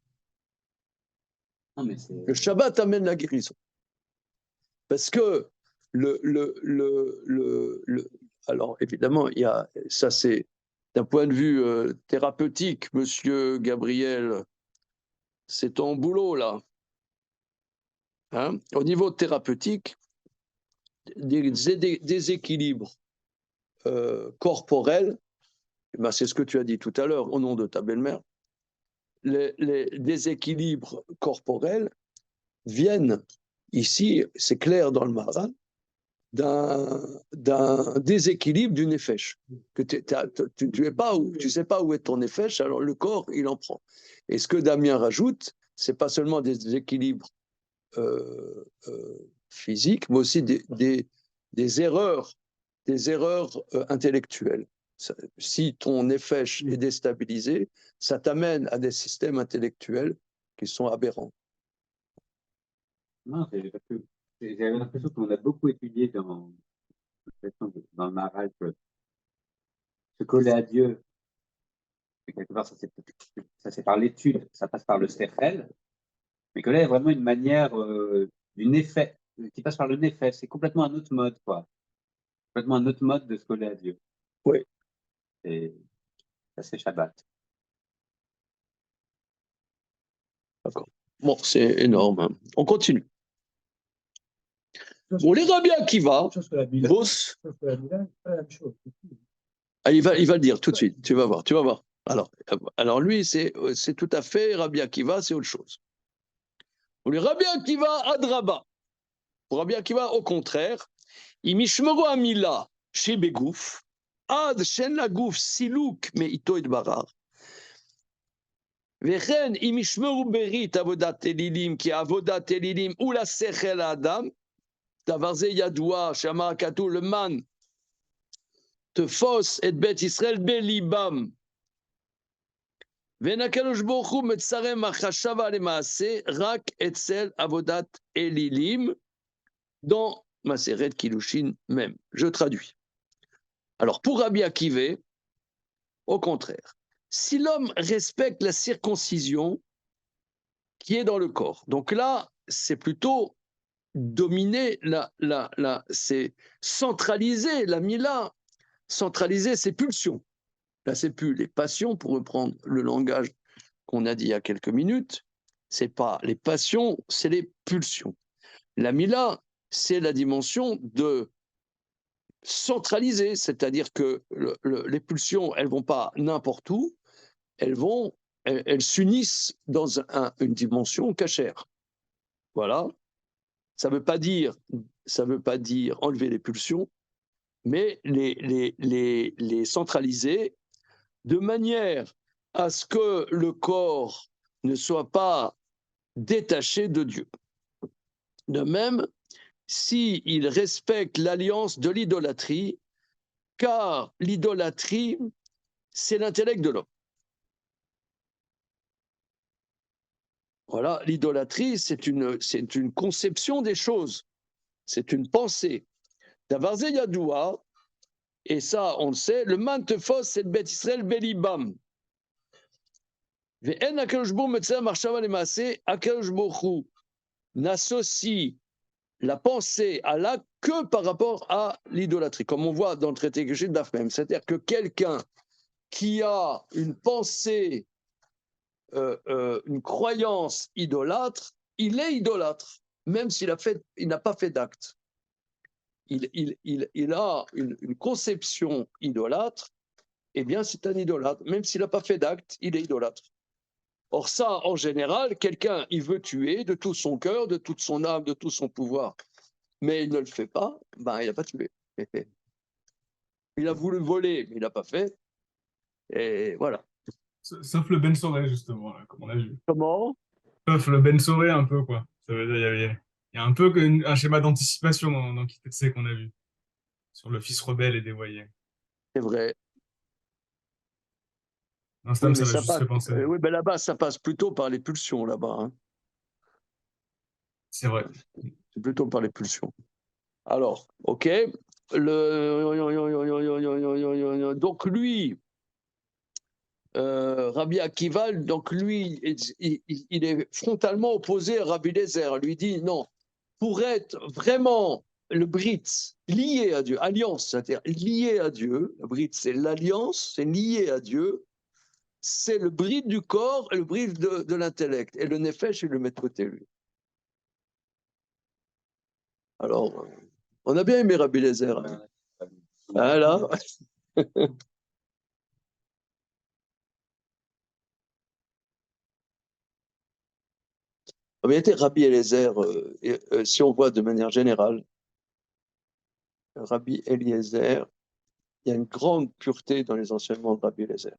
E: Non, mais
A: Le Shabbat amène la guérison. Parce que alors évidemment, il y a, ça c'est d'un point de vue thérapeutique, monsieur Gabriel, c'est ton boulot là. Hein? Au niveau thérapeutique, des déséquilibres corporels, ben c'est ce que tu as dit tout à l'heure au nom de ta belle-mère, les déséquilibres corporels viennent ici, c'est clair dans le Maharal, d'un déséquilibre du nefesh. Que tu sais pas où est ton nefesh, alors le corps, il en prend. Et ce que Damien rajoute, c'est pas seulement des déséquilibres physiques, mais aussi des erreurs intellectuelles. Si ton nefesh est déstabilisé, ça t'amène à des systèmes intellectuels qui sont aberrants.
E: Non, parce que j'avais l'impression qu'on a beaucoup étudié dans le Maharal que se coller à Dieu, quelque part, ça c'est par l'étude, ça passe par le stéphel, mais que là, il y a vraiment une manière du nefesh, qui passe par le nefesh. C'est complètement un autre mode, quoi. Complètement un autre mode de se coller à Dieu.
A: Oui.
E: Et ça, c'est Shabbat.
A: D'accord. Bon, c'est énorme. Hein. On continue. Bon, les Rabbi Akiva, boss. Ah, il va le dire tout de suite. Tu vas voir. Alors lui, c'est tout à fait Rabbi Akiva, c'est autre chose. Pour les Rabbi Akiva, Adraba. Pour Rabbi Akiva, au contraire, Imishmeru Amila, chez Begouf, Ad Shen Lagouf, Silouk, mais Ito Barar. Vechen Imishmeru Berit, Avodat Elilim, qui Avodat Elilim, ou la Sechel Adam, Davarze Yadoua, Shamar Katou, le man, Tefos et Bet Israël Belibam. Venakadosh Bochou Metzarem Achashava Lemaase, Rak Etzel Avodat Elilim, dans Maseret Kilushin même. Je traduis. Alors, pour Rabbi Akiva, au contraire, si l'homme respecte la circoncision qui est dans le corps, donc là, c'est plutôt dominer, c'est centraliser la mila, centraliser ses pulsions. Là, c'est plus les passions, pour reprendre le langage qu'on a dit il y a quelques minutes, c'est pas les passions, c'est les pulsions. La mila, c'est la dimension de centraliser, c'est-à-dire que les pulsions, elles vont pas n'importe où, elles s'unissent dans une dimension cachère. Voilà. Ça veut pas dire enlever les pulsions, mais les centraliser de manière à ce que le corps ne soit pas détaché de Dieu. De même, s'il respecte l'alliance de l'idolâtrie, car l'idolâtrie, c'est l'intellect de l'homme. Voilà, l'idolâtrie, c'est une conception des choses, c'est une pensée. Davarze Yadoua, et ça, on le sait, le mantefos, c'est le Bet Israël Belibam. Ve'en HaKadosh Baruch Hu metzeh marshava lemaaseh, HaKadosh Baruch Hu n'associe la pensée à l'acte que par rapport à l'idolâtrie, comme on voit dans le traité Geshit d'Afmem. C'est-à-dire que quelqu'un qui a une pensée, une croyance idolâtre, il est idolâtre, même s'il n'a pas fait d'acte. Il a une conception idolâtre, eh bien c'est un idolâtre. Même s'il n'a pas fait d'acte, il est idolâtre. Or ça, en général, quelqu'un, il veut tuer de tout son cœur, de toute son âme, de tout son pouvoir. mais il ne le fait pas, ben, il n'a pas tué. Il a voulu voler, mais il n'a pas fait. Et voilà.
B: Sauf le Ben Soré, justement, là, comme on a vu.
A: Comment?
B: Sauf le Ben Soré, un peu, quoi. Ça veut dire, il y a un peu un schéma d'anticipation dans Kitetsé qu'on a vu, sur le fils rebelle et dévoyé.
A: C'est vrai.
B: L'instant,
A: Oui,
B: ça
A: mais
B: m'a
A: ça
B: juste
A: passe.
B: fait penser.
A: Oui, ben là-bas, ça passe plutôt par les pulsions, là-bas. Hein.
B: C'est vrai.
A: C'est plutôt par les pulsions. Alors, OK. Donc, lui, Rabbi Akiva, donc lui, il est frontalement opposé à Rabbi Lézer. Lui dit non, pour être vraiment le Brit lié à Dieu, alliance, c'est-à-dire lié à Dieu, le Brit c'est l'alliance, c'est lié à Dieu, c'est le Brit du corps et le Brit de l'intellect. Et le Nefesh, il le met de côté, lui. Alors, on a bien aimé Rabbi Lézer. Hein. Voilà. En vérité, Rabbi Eliezer, si on voit de manière générale, Rabbi Eliezer, il y a une grande pureté dans les enseignements de Rabbi Eliezer.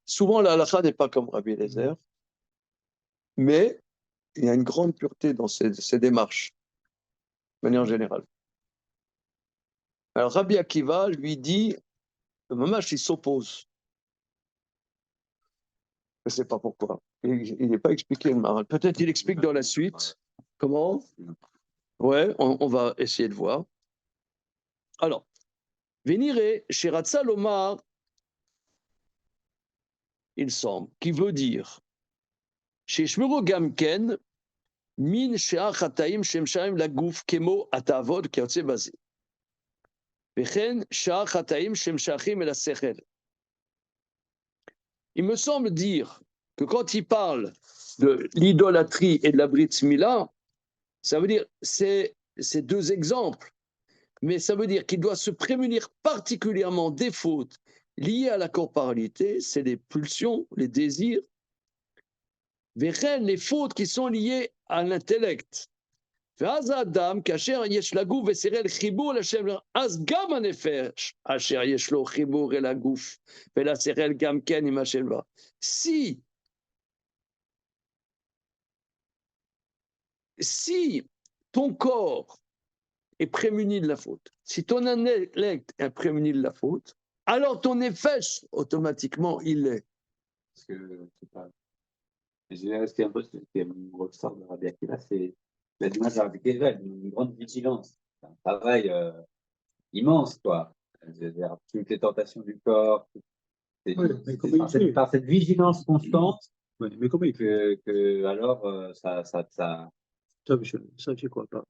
A: Souvent, la halakha n'est pas comme Rabbi Eliezer, mais il y a une grande pureté dans ses démarches, de manière générale. Alors, Rabbi Akiva lui dit, le mamash, il s'oppose. Je ne sais pas pourquoi. Il n'est pas expliqué le maral. Peut-être il explique dans la suite. Comment? Ouais, on va essayer de voir. Alors, Venire, Shiratza Lomar, il semble, qui veut dire Sheshmuro Gamken, Min Shea Chataim Shem Shaim Lagouf Kemo Atavod Kiotse Bazi. Vechen Shea Chataim Shem Shachim El Asechel. Il me semble dire que quand il parle de l'idolâtrie et de la Brit Mila, ça veut dire c'est deux exemples, mais ça veut dire qu'il doit se prémunir particulièrement des fautes liées à la corporalité, c'est les pulsions, les désirs, les fautes qui sont liées à l'intellect. ואז האדם, כאשר יש לגוף וסירל חיבור לשם, אז גם הנפש, אשר יש לו חיבור אל הגוף, ולסירל גם כן עם השם. Si ton corps est prémuni de la faute, si ton intellect est prémuni de la faute, alors ton nefesh, automatiquement, il l'est.
E: Parce que, c'est pas... ce qui est un peu ce qui ressort de Rabbi Akiva, c'est la démarche de Rabbi Akiva, une grande vigilance. C'est un travail immense, quoi. C'est-à-dire, toutes les tentations du corps, c'est par cette vigilance constante
C: mais comment il fait?
E: que alors, ça
C: Ça, je sais quoi pas.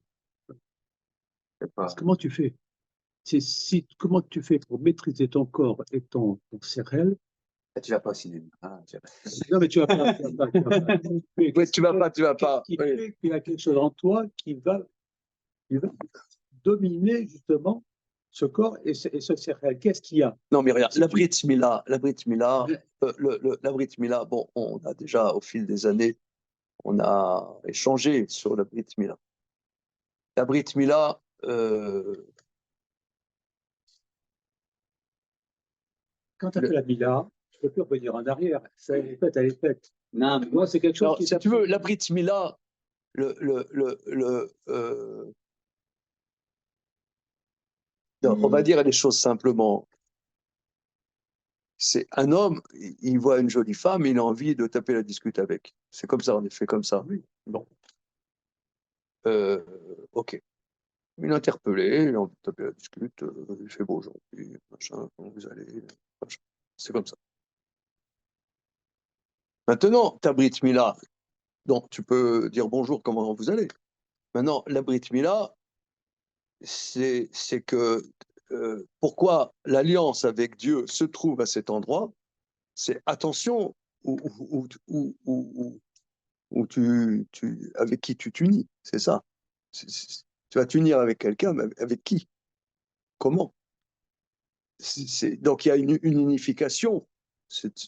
C: Parce que comment tu fais? Comment tu fais pour maîtriser ton corps et ton cerveau?
E: tu vas pas au cinéma. Ah,
C: Non, mais tu vas pas.
A: Oui, tu vas pas.
C: Qui fait qu'il y a quelque chose en toi qui va dominer justement ce corps et ce cerveau. Qu'est-ce qu'il y a?
A: Non, mais regarde, la Brit Mila, la Brit Mila, bon, on a déjà, au fil des années, on a échangé sur la Brit Mila. La Brit Mila,
C: quand tu as fait la Mila, tu peux plus revenir en arrière. Ça, elle est faite.
E: Non, mais
C: Moi, c'est quelque chose
A: alors,
C: qui
A: si tu veux, la Brit Mila, on va dire les choses simplement. C'est un homme, il voit une jolie femme, il a envie de taper la discute avec. C'est comme ça, on est fait comme ça.
C: Oui.
A: Bon. Ok. Il est interpellé, il a envie de taper la discute, il fait beau aujourd'hui, machin, comment vous allez, machin. C'est comme ça. Maintenant, ta Brit Mila, donc tu peux dire bonjour, comment vous allez. Maintenant, la Brit Mila, c'est que pourquoi l'alliance avec Dieu se trouve à cet endroit, c'est attention où avec qui tu t'unis, c'est ça. Tu vas t'unir avec quelqu'un, mais avec qui? Comment? Donc il y a une unification.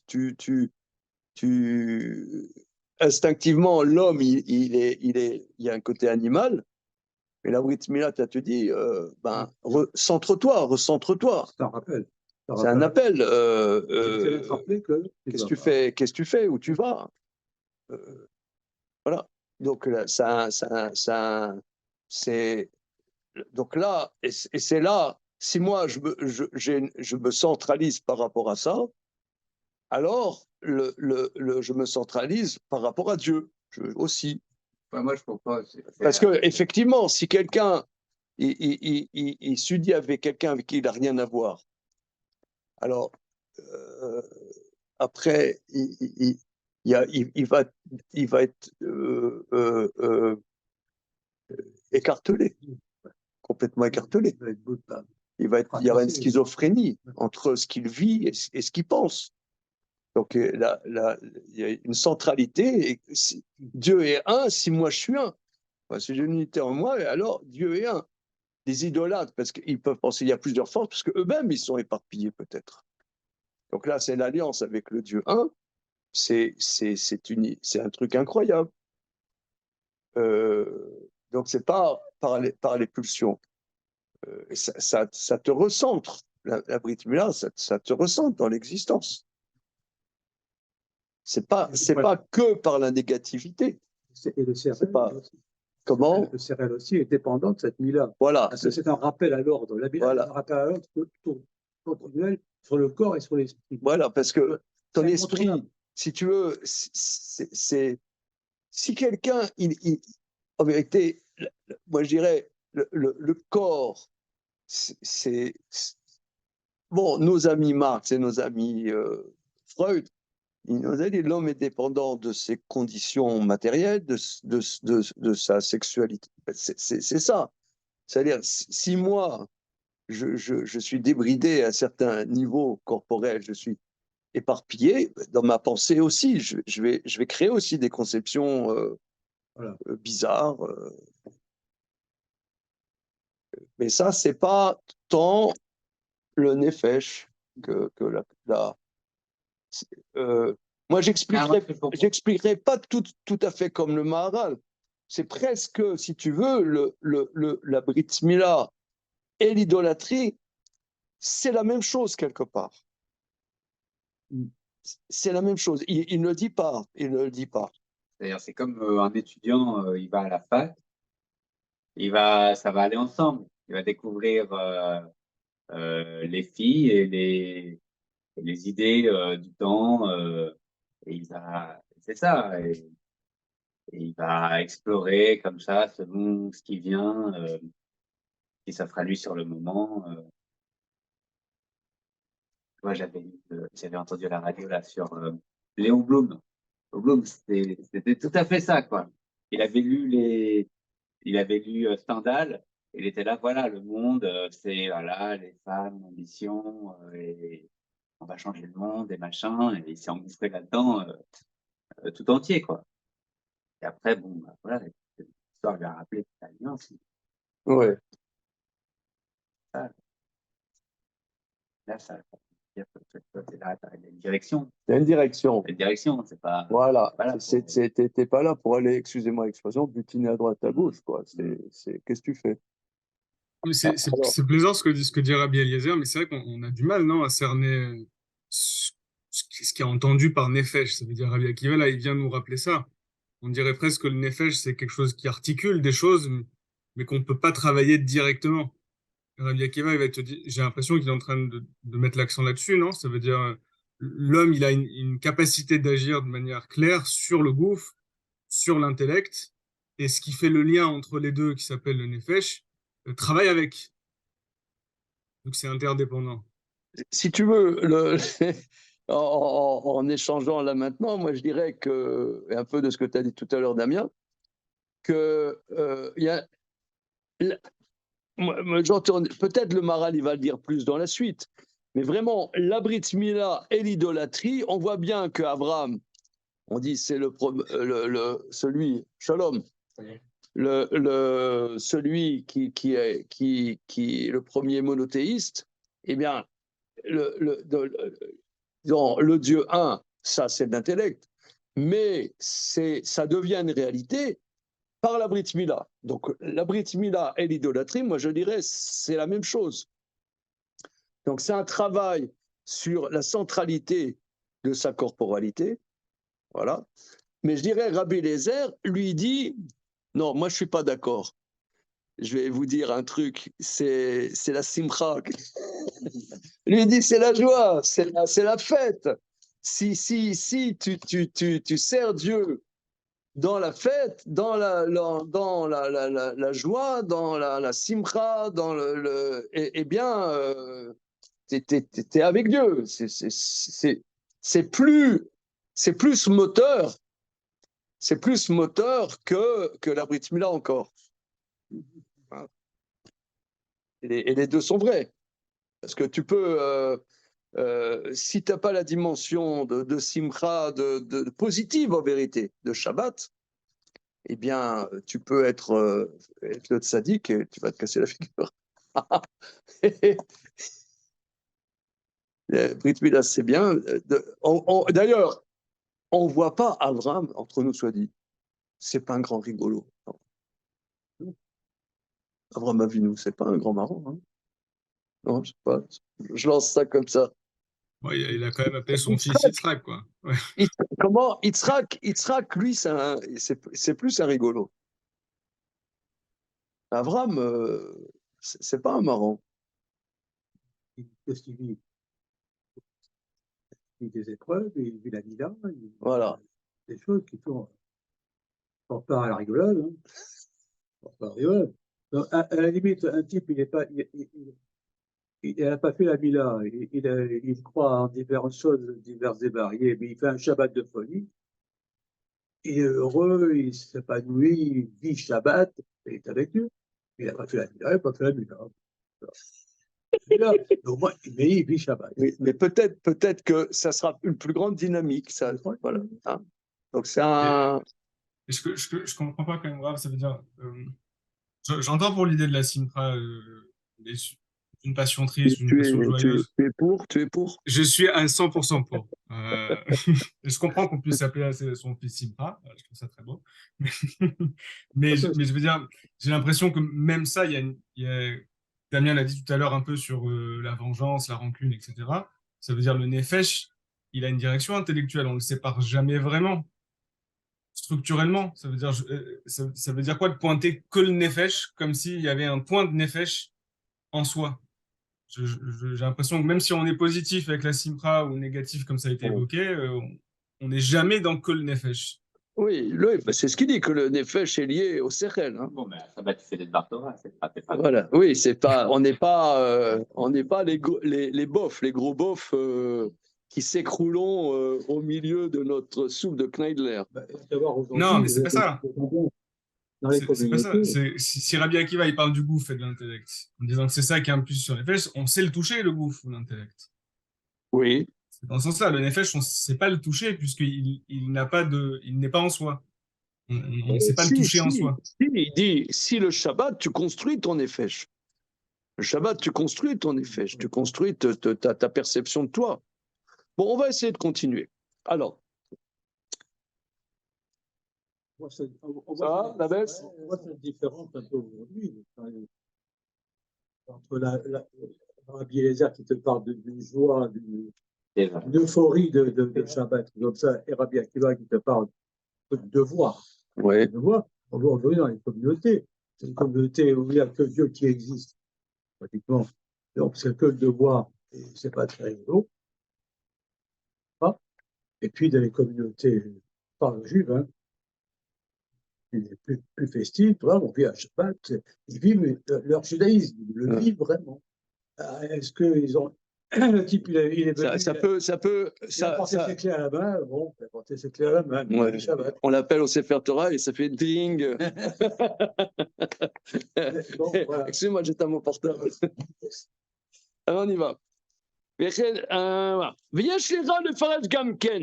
A: Tu instinctivement, l'homme, il y a un côté animal, mais la Brit Mila, tu te dis, centre-toi, recentre-toi.
C: C'est un rappel.
A: C'est un appel.
C: C'est de rappeler que
A: Qu'est-ce que tu fais, où tu vas. Voilà. Donc, là, c'est. Donc là, et c'est là, si moi je me centralise par rapport à ça, alors je me centralise par rapport à Dieu aussi.
E: Ouais, moi, je comprends.
A: Parce que effectivement, si quelqu'un il s'unit avec quelqu'un avec qui il n'a rien à voir, alors après il va être écartelé, complètement écartelé. Il y aura une schizophrénie entre ce qu'il vit et ce qu'il pense. Donc là, il y a une centralité. Et Dieu est un si moi je suis un. Enfin, si j'ai une unité en moi, alors Dieu est un. Les idolâtres, parce qu'ils peuvent penser qu'il y a plusieurs forces, parce qu'eux-mêmes, ils sont éparpillés peut-être. Donc là, c'est l'alliance avec le Dieu un. C'est un truc incroyable. Donc, c'est pas par les pulsions. Ça te recentre. La Brit Mila, ça te recentre dans l'existence. C'est pas que par la négativité.
C: Et le CRL
A: pas...
C: aussi.
A: Comment?
C: Le CRL aussi est dépendant de cette Mila.
A: Voilà.
C: Parce que c'est un rappel à l'ordre. La Mila,
A: voilà.
C: c'est un rappel à l'ordre continuel sur le corps et sur l'esprit.
A: Voilà, parce que ton esprit, si tu veux, c'est si quelqu'un, en vérité, moi je dirais, le corps, c'est bon, nos amis Marx et nos amis Freud, ils nous ont dit l'homme est dépendant de ses conditions matérielles, de sa sexualité. C'est ça. C'est-à-dire, si moi, je suis débridé à certains niveaux corporels, je suis éparpillé, dans ma pensée aussi, je vais créer aussi des conceptions bizarres. Mais ça, c'est pas tant le nefesh que moi, j'expliquerai pas tout à fait comme le Maharal. C'est presque, si tu veux, la Brit Mila et l'idolâtrie, c'est la même chose quelque part. C'est la même chose. Il ne le dit pas. Il ne le dit pas.
E: C'est-à-dire, c'est comme un étudiant, il va à la fac, ça va aller ensemble. Il va découvrir les filles et les idées du temps. Et c'est ça. Et il va explorer comme ça, selon ce qui vient, qui s'offre à lui sur le moment. Moi, j'avais entendu à la radio là sur Léon Blum. Blum, c'était tout à fait ça, quoi. Il avait lu Stendhal. Il était là, voilà, le monde, c'est voilà, les femmes, l'ambition, et on va changer le monde, et machin. Et il s'est engouffré là-dedans tout entier, quoi. Et après, bon, bah, voilà, l'histoire lui a rappelé l'alliance.
A: Ouais.
E: Là, ça il y a une direction.
A: Il y a une direction.
E: Une direction, c'est pas.
A: Voilà.
E: Voilà,
A: T'es pas là pour aller, excusez-moi l'expression, butiner à droite à gauche, quoi. Qu'est-ce que tu fais?
B: C'est plaisant ce que dit Rabbi Eliezer, mais c'est vrai qu'on a du mal, non, à cerner ce qui est entendu par Nefesh. Ça veut dire Rabbi Akiva, là, il vient nous rappeler ça. On dirait presque que le Nefesh, c'est quelque chose qui articule des choses, mais qu'on ne peut pas travailler directement. Rabbi Akiva, il va te dire, j'ai l'impression qu'il est en train de mettre l'accent là-dessus, non? Ça veut dire, l'homme, il a une capacité d'agir de manière claire sur le gouffre, sur l'intellect, et ce qui fait le lien entre les deux, qui s'appelle le Nefesh, travaille avec. Donc c'est interdépendant.
A: Si tu veux, en échangeant là maintenant, moi je dirais que, et un peu de ce que tu as dit tout à l'heure, Damien, que y a, peut-être le Maharal il va le dire plus dans la suite, mais vraiment, la Brit Mila et l'idolâtrie, on voit bien qu'Abraham, on dit c'est celui, Shalom, celui qui est le premier monothéiste, eh bien, le Dieu un, ça c'est de l'intellect, mais ça devient une réalité par la Brit Mila. Donc la Brit Mila et l'idolâtrie, moi je dirais, c'est la même chose. Donc c'est un travail sur la centralité de sa corporalité, voilà. Mais je dirais, Rabbi Eliezer, lui dit, non, moi je ne suis pas d'accord. Je vais vous dire un truc, c'est la simcha. Lui dit, c'est la joie, c'est la fête. Si tu sers Dieu dans la fête, dans la joie, dans la simcha, dans eh bien, t'es avec Dieu. C'est plus moteur. C'est plus moteur que la Brit Mila encore. Et les deux sont vrais. Parce que tu peux, si tu n'as pas la dimension de simcha, de positive en vérité, de Shabbat, eh bien, tu peux être le tzaddik et tu vas te casser la figure. Brit Mila, c'est bien. D'ailleurs, on ne voit pas Abraham, entre nous soit dit. C'est pas un grand rigolo. Abraham Avinu, c'est pas un grand marrant. Hein. Non, je sais pas. Je lance ça comme ça.
B: Ouais, il a quand même appelé son fils Yitzhak, quoi. Ouais.
A: Comment Yitzhak, lui, c'est plus un rigolo. Abraham, c'est pas un marrant.
C: Qu'est-ce qu'il vit? Il vit des épreuves, il vit la vida,
A: Voilà.
C: Des choses qui sont pas à la rigolade. Hein. Pas à la rigolade. Donc, à la limite, un type, il n'a pas fait la Mila, il croit en différentes choses diverses et variées, mais il fait un Shabbat de folie. Il est heureux, il s'épanouit, il vit Shabbat, il est avec Dieu. Il n'a pas fait la Mila, il n'a pas fait la Mila. Mais il vit Shabbat.
A: Oui, mais peut-être que ça sera une plus grande dynamique. Ça, voilà. Hein. Donc c'est un.
B: Je comprends pas quand même grave, ça veut dire. J'entends pour l'idée de la Simcha, une passion triste, une passion joyeuse.
A: Tu es pour.
B: Je suis à 100% pour. Je comprends qu'on puisse appeler son fils Simcha, je trouve ça très beau. Mais je veux dire, j'ai l'impression que même ça, Damien l'a dit tout à l'heure un peu sur la vengeance, la rancune, etc. Ça veut dire le Nefesh, il a une direction intellectuelle, on ne le sépare jamais vraiment. Structurellement, ça veut dire quoi de pointer que le Nefesh, comme s'il y avait un point de Nefesh en soi. J'ai l'impression que même si on est positif avec la Simcha ou négatif comme ça a été évoqué, on n'est jamais dans que le Nefesh.
A: Oui, c'est ce qu'il dit, que le Nefesh est lié au Sechel. Hein.
E: Bon, mais à Shabbat, tu fais des Bartora, c'est pas.
A: Voilà, oui, on n'est pas les bofs, les gros bofs qui s'écroulons au milieu de notre soupe de Kneidler.
B: Non, mais c'est pas ça. C'est pas ça. Si Rabbi Akiva il parle du gouffre et de l'intellect, en disant que c'est ça qui impulse sur les nefesh, on sait le toucher, le gouffre ou l'intellect.
A: Oui.
B: C'est dans ce sens-là, le nefesh, on ne sait pas le toucher puisqu'il n'est pas en soi. On ne sait pas le toucher en soi.
A: Il dit, si le Shabbat, tu construis ton nefesh. Le Shabbat, tu construis ton nefesh, tu construis ta perception de toi. Bon, on va essayer de continuer. Alors.
C: On voit cette différence un peu aujourd'hui entre Rabbi Eliezer qui te parle d'une joie, d'une euphorie de Shabbat, comme ça, et Rabbi Akiva qui te parle de devoir.
A: Oui.
C: Devoir. On voit aujourd'hui dans les communautés. C'est une communauté où il n'y a que Dieu qui existe, pratiquement. Donc, c'est que le devoir, et c'est pas très rigolo. Et puis, dans les communautés, pas juives, hein, plus festifs, on vit à Shabbat, ils vivent leur judaïsme, ils le vivent vraiment. Est-ce qu'ils ont. Le type, il est venu. Il a porté ses clés à la main. Bon, il a porté ses clés à la main.
A: Ouais. On l'appelle au Sefer Torah et ça fait ding. Bon, voilà. Excusez-moi, j'étais à mon portable. Alors, on y va. ויש לך לפרש גם כן.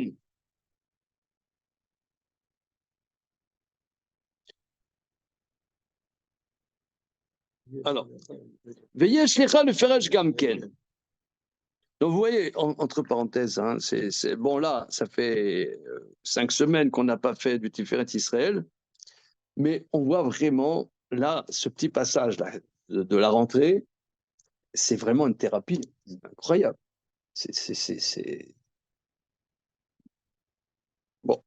A: Alors, ויש לך לפרש גם כן. Donc, vous voyez, entre parenthèses, hein, bon, là, ça fait 5 semaines qu'on n'a pas fait du Tiferet Israël, mais on voit vraiment, là, ce petit passage-là de la rentrée, c'est vraiment une thérapie incroyable. C'est... Bon.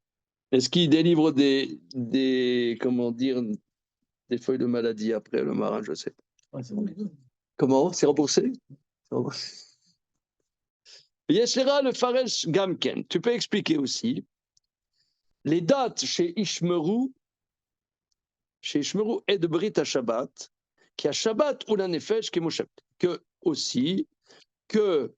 A: Est-ce qu'il délivre comment dire, des feuilles de maladie après le marin, je sais pas. Comment? C'est remboursé? Yeshera le Faresh Gamken. Tu peux expliquer aussi les dates chez Ishmeru et de Brit à Shabbat, qui a Shabbat ou la Nefesh qui est Moshe. Que aussi, que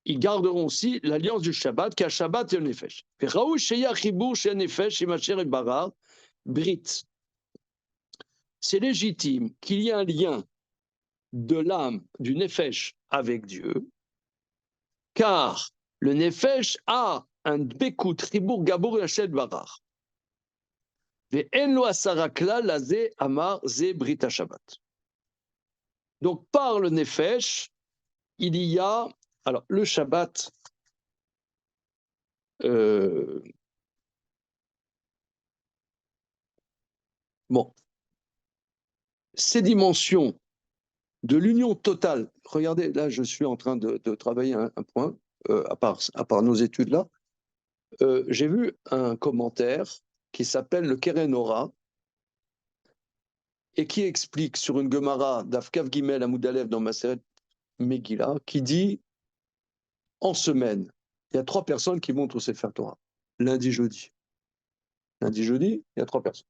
A: ils garderont aussi l'alliance du Shabbat, qui a Shabbat et le Nefesh. Raou Sheya Chibur Shea Nefesh Imacher et Barar Brit. C'est légitime qu'il y ait un lien de l'âme du Nefesh avec Dieu, car le Nefesh a un Bekut Chibur Gabur Yachet Barar. Donc, par le Nefesh, il y a. Alors, le Shabbat, bon, ces dimensions de l'union totale. Regardez, là, je suis en train de travailler un point, à part nos études là. J'ai vu un commentaire qui s'appelle le Keren Ora et qui explique sur une Gemara d'Afkav Gimel Amoudalev dans Maseret Megillah, qui dit en semaine, il y a 3 personnes qui montent au Sefer Torah. Lundi, jeudi. Lundi, jeudi, il y a 3 personnes.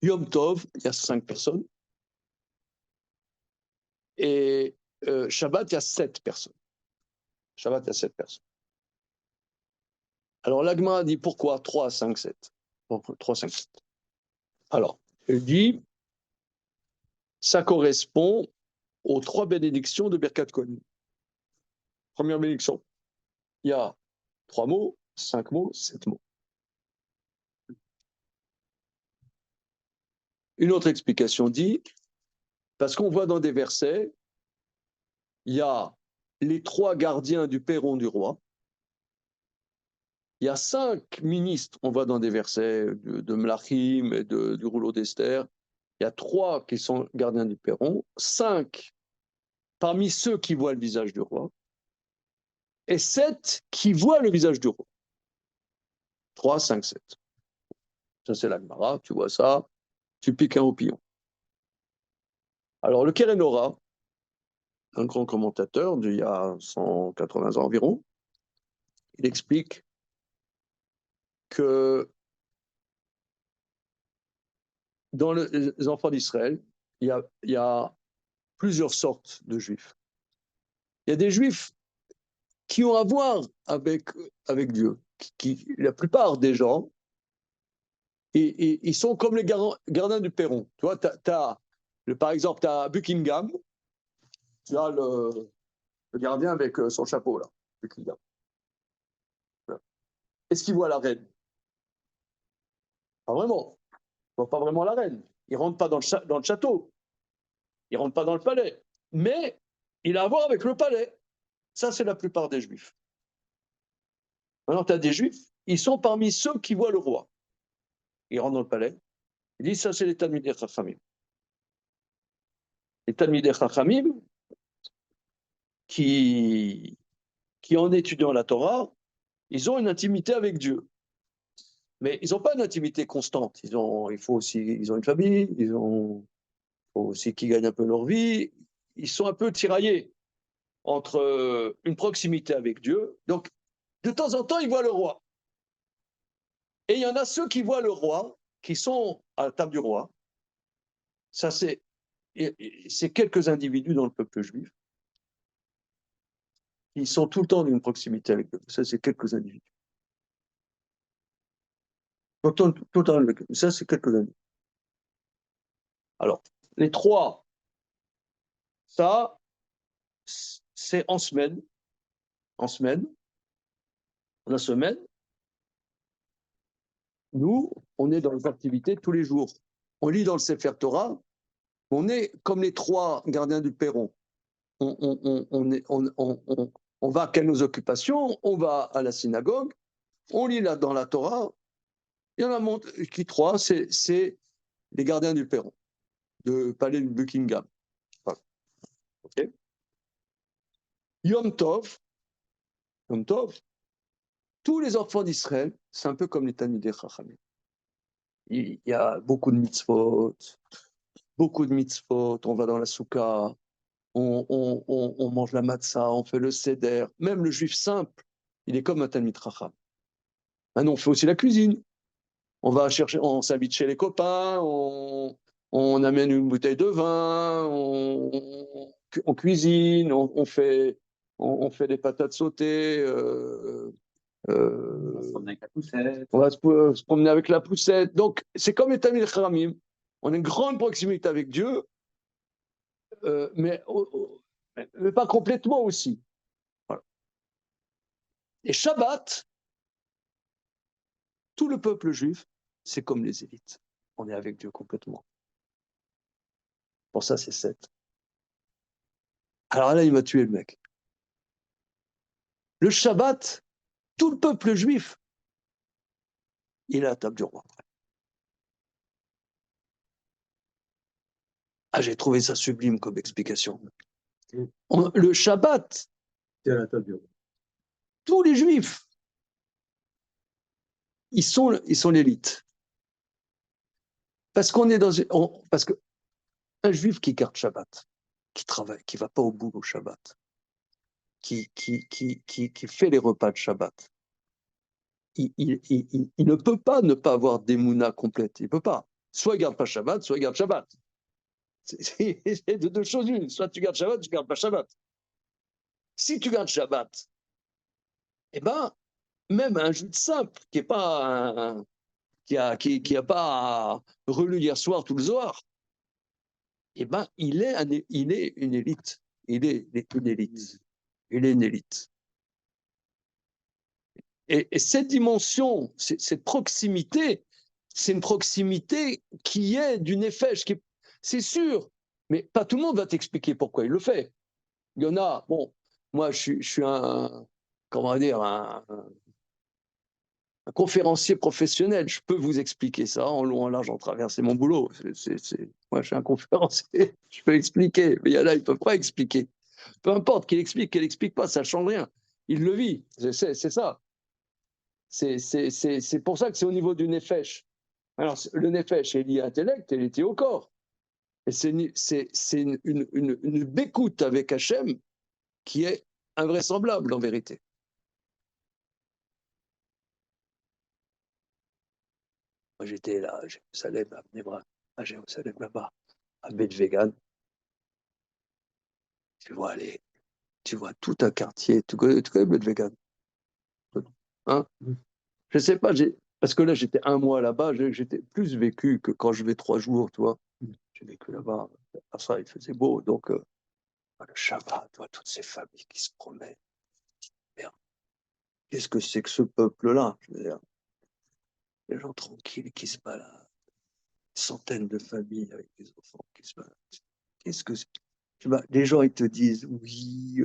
A: Yom Tov, il y a 5 personnes. Et Shabbat, il y a 7 personnes. Shabbat, il y a 7 personnes. Alors, l'Agma dit pourquoi 3, 5, 7 3, 5, 7. Alors, elle dit, ça correspond aux 3 bénédictions de Birkat Kohanim. Première bénédiction, il y a 3 mots, 5 mots, 7 mots. Une autre explication dit, parce qu'on voit dans des versets, il y a les 3 gardiens du perron du roi, il y a 5 ministres, on voit dans des versets de Mlachim et du rouleau d'Esther, il y a 3 qui sont gardiens du perron, 5 parmi ceux qui voient le visage du roi, et 7 qui voient le visage du roi. 3, 5, 7. Ça, c'est la Gemara, tu vois ça, tu piques un opillon. Alors, le Keren Ora, un grand commentateur d'il y a 180 ans environ, il explique que dans les enfants d'Israël, il y a plusieurs sortes de juifs. Il y a des juifs qui ont à voir avec Dieu. La plupart des gens, ils sont comme les gardiens du perron. Tu vois, par exemple, tu as Buckingham, tu as le gardien avec son chapeau, là, Buckingham. Est-ce qu'il voit la reine? Pas vraiment. Il ne voit pas vraiment la reine. Il ne rentre pas dans le château. Il ne rentre pas dans le palais. Mais il a à voir avec le palais. Ça, c'est la plupart des juifs. Maintenant, tu as des juifs, ils sont parmi ceux qui voient le roi. Ils rentrent dans le palais. Ils disent, ça, c'est les Talmidei Chachamim. Les Talmidei Chachamim, qui, en étudiant la Torah, ils ont une intimité avec Dieu. Mais ils n'ont pas une intimité constante. Ils ont une famille, il faut aussi qu'ils gagnent un peu leur vie. Ils sont un peu tiraillés entre une proximité avec Dieu. Donc, de temps en temps, ils voient le roi. Et il y en a ceux qui voient le roi, qui sont à la table du roi. Ça, c'est quelques individus dans le peuple juif. Ils sont tout le temps d'une proximité avec Dieu. Ça, c'est quelques individus. Ça, c'est quelques individus. Alors, les 3, ça, c'est en semaine. En semaine. La semaine, nous, on est dans les activités tous les jours. On lit dans le Sefer Torah, on est comme les 3 gardiens du perron. on va à nos occupations, on va à la synagogue, on lit là dans la Torah. Il y en a qui trois, c'est les gardiens du perron, du palais de Buckingham. Voilà. Okay. Yom Tov, tous les enfants d'Israël, c'est un peu comme les Talmidei Chachamim. Il y a beaucoup de mitzvot, on va dans la soukha, on mange la matzah, on fait le seder. Même le juif simple, il est comme un Talmid Chacham. Maintenant, on fait aussi la cuisine. On va chercher, on s'invite chez les copains, on amène une bouteille de vin, on cuisine, on fait des patates sautées.
E: On va se promener avec la poussette.
A: On va se promener avec la poussette. Donc, c'est comme les Talmid Chachamim. On a une grande proximité avec Dieu, mais pas complètement aussi. Voilà. Et Shabbat, tout le peuple juif, c'est comme les élites. On est avec Dieu complètement. Pour ça, c'est 7. Alors là, il m'a tué le mec. Le Shabbat, tout le peuple juif, il est à la table du roi. Ah, j'ai trouvé ça sublime comme explication. Le Shabbat,
C: C'est à la table du roi.
A: tous les juifs, ils sont l'élite. Parce qu'on est dans parce que un juif qui garde Shabbat, qui travaille, qui va pas au boulot Shabbat, qui fait les repas de Shabbat, il ne peut pas ne pas avoir d'émouna complète. Il ne peut pas. Soit il garde pas Shabbat, soit il garde Shabbat. C'est de deux choses une. Soit tu gardes Shabbat, tu gardes pas Shabbat. Si tu gardes Shabbat, eh ben, même un juif simple qui est pas qui a pas relu hier soir tout le soir, eh ben, il est une élite. Il est une élite. Il est une élite. Et cette dimension, cette proximité, c'est une proximité qui est du nefesh, c'est sûr, mais pas tout le monde va t'expliquer pourquoi il le fait. Il y en a, bon, moi je suis un, comment dire, un conférencier professionnel, je peux vous expliquer ça en long, en large, en travers, c'est mon boulot. Moi je suis un conférencier, je peux expliquer, mais il y en a, ils ne peuvent pas expliquer. Peu importe qu'il explique pas, ça ne change rien. Il le vit, c'est ça. C'est pour ça que c'est au niveau du nefesh. Alors, le nefesh est lié à l'intellect et il est lié au corps. Et c'est une bécoute avec Hachem qui est invraisemblable en vérité. Moi, j'étais là, à Jérusalem, à Bnebra, à Jérusalem là-bas, à Bet-Vegan. Tu vois tout un quartier. Tu connais Bet-Vegan? Hein? Je sais pas, parce que là, j'étais un mois là-bas, j'étais plus vécu que quand je vais 3 jours, tu vois. J'ai vécu là-bas. À ça, il faisait beau. Donc, le Shabbat, tu vois, toutes ces familles qui se promènent. Merde. Qu'est-ce que c'est que ce peuple-là? Je veux dire, les gens tranquilles qui se baladent. Centaines de familles avec des enfants qui se baladent. Qu'est-ce que c'est? Les gens, ils te disent, oui,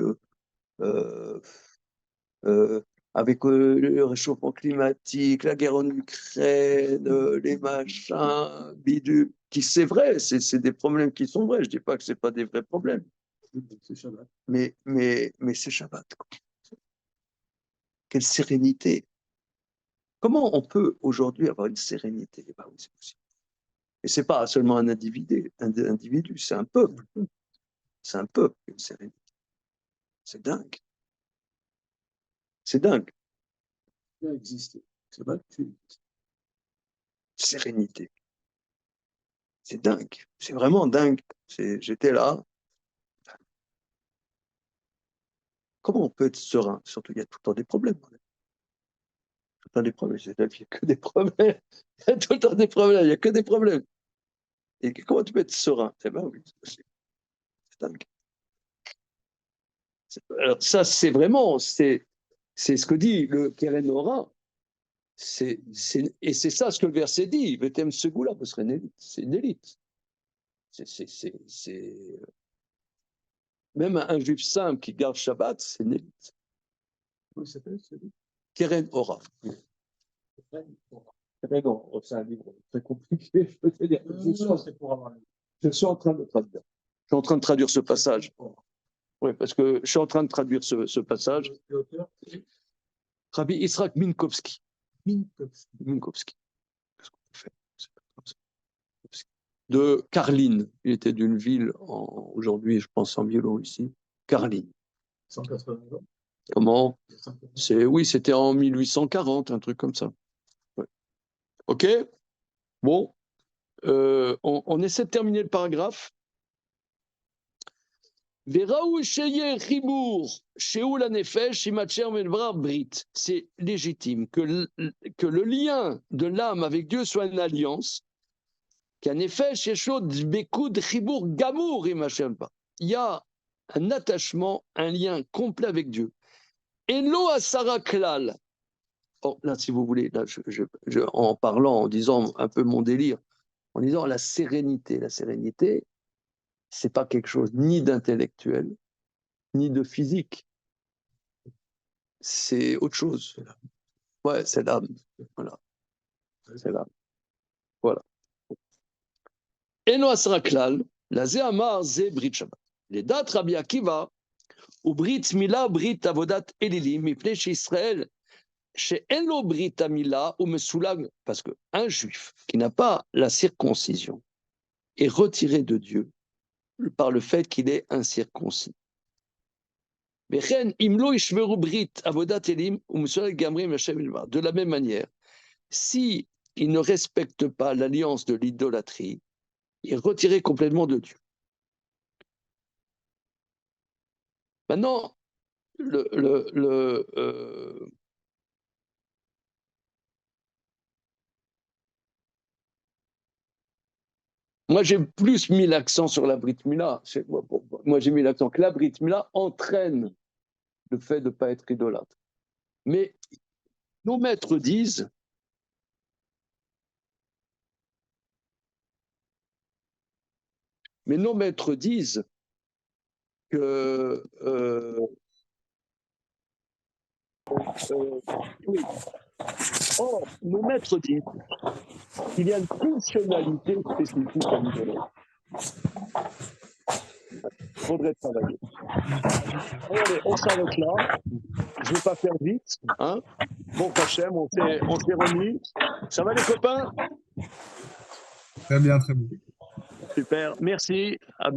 A: avec le réchauffement climatique, la guerre en Ukraine, les machins, bidule, c'est vrai, c'est des problèmes qui sont vrais. Je ne dis pas que ce n'est pas des vrais problèmes. C'est Shabbat. Mais c'est Shabbat. Quelle sérénité. Comment on peut aujourd'hui avoir une sérénité? Ben oui, c'est possible. Et ce n'est pas seulement un individu, c'est un peuple. C'est un peuple, une sérénité. C'est dingue. C'est dingue. Ça existe. Sérénité. C'est dingue. C'est vraiment dingue. J'étais là. Comment on peut être serein? Surtout, il y a tout le temps des problèmes. Tout le temps des problèmes. Il n'y a que des problèmes. Il y a tout le temps des problèmes. Il n'y a que des problèmes. Et comment tu peux être serein? Eh bien oui, c'est possible. C'est dingue. Alors ça, c'est vraiment, c'est ce que dit le Keren Ora. Et c'est ça ce que le verset dit. Vetem Segula, vous serez une élite. C'est une élite. Même un juif simple qui garde Shabbat, c'est Névite.
C: Comment il s'appelle celui?
A: Keren Ora.
C: Non, c'est un livre très compliqué, je peux te dire.
A: Je suis en train de traduire. Je suis en train de traduire ce passage. Oui, parce que je suis en train de traduire ce passage.
C: L'auteur,
A: Rabbi Yitzhak Minkowski.
C: Minkowski.
A: Qu'est-ce qu'on fait? C'est pas comme ça. De Karlin. Il était d'une ville, aujourd'hui, je pense en Biélorussie. Karlin.
C: 180 ans.
A: Comment? Oui, c'était en 1840, un truc comme ça. Ouais. OK? Bon. On essaie de terminer le paragraphe. C'est légitime que le lien de l'âme avec Dieu soit une alliance. Il y a un attachement, un lien complet avec Dieu. Elo asara klal. Oh, là, si vous voulez, là, en parlant, en disant un peu mon délire, en disant la sérénité, c'est pas quelque chose ni d'intellectuel, ni de physique. C'est autre chose. Ouais, c'est l'âme. Voilà. C'est l'âme. Voilà. Eno asra klal, la ze amar ze brit Shabbat. Les dates Rabbi Akiva, ou brit mila, brit avodat elilim, mipnei chez Israël, chez Eno brit amila, ou mesulag, parce qu'un juif qui n'a pas la circoncision est retiré de Dieu par le fait qu'il est incirconcis. De la même manière, si il ne respecte pas l'alliance de l'idolâtrie, il est retiré complètement de Dieu. Maintenant, moi j'ai plus mis l'accent sur la Brit Mila. Moi j'ai mis l'accent que la Brit Mila entraîne le fait de ne pas être idolâtre. Mais nos maîtres disent que oui. Or, nos maîtres disent qu'il y a une fonctionnalité spécifique à l'idolâtre. Il faudrait travailler. Allez, on s'arrête là. Je ne vais pas faire vite. Hein. Bon, Hachem, on s'est remis. Ça va les copains?
B: Très bien, très bien.
A: Super, merci. À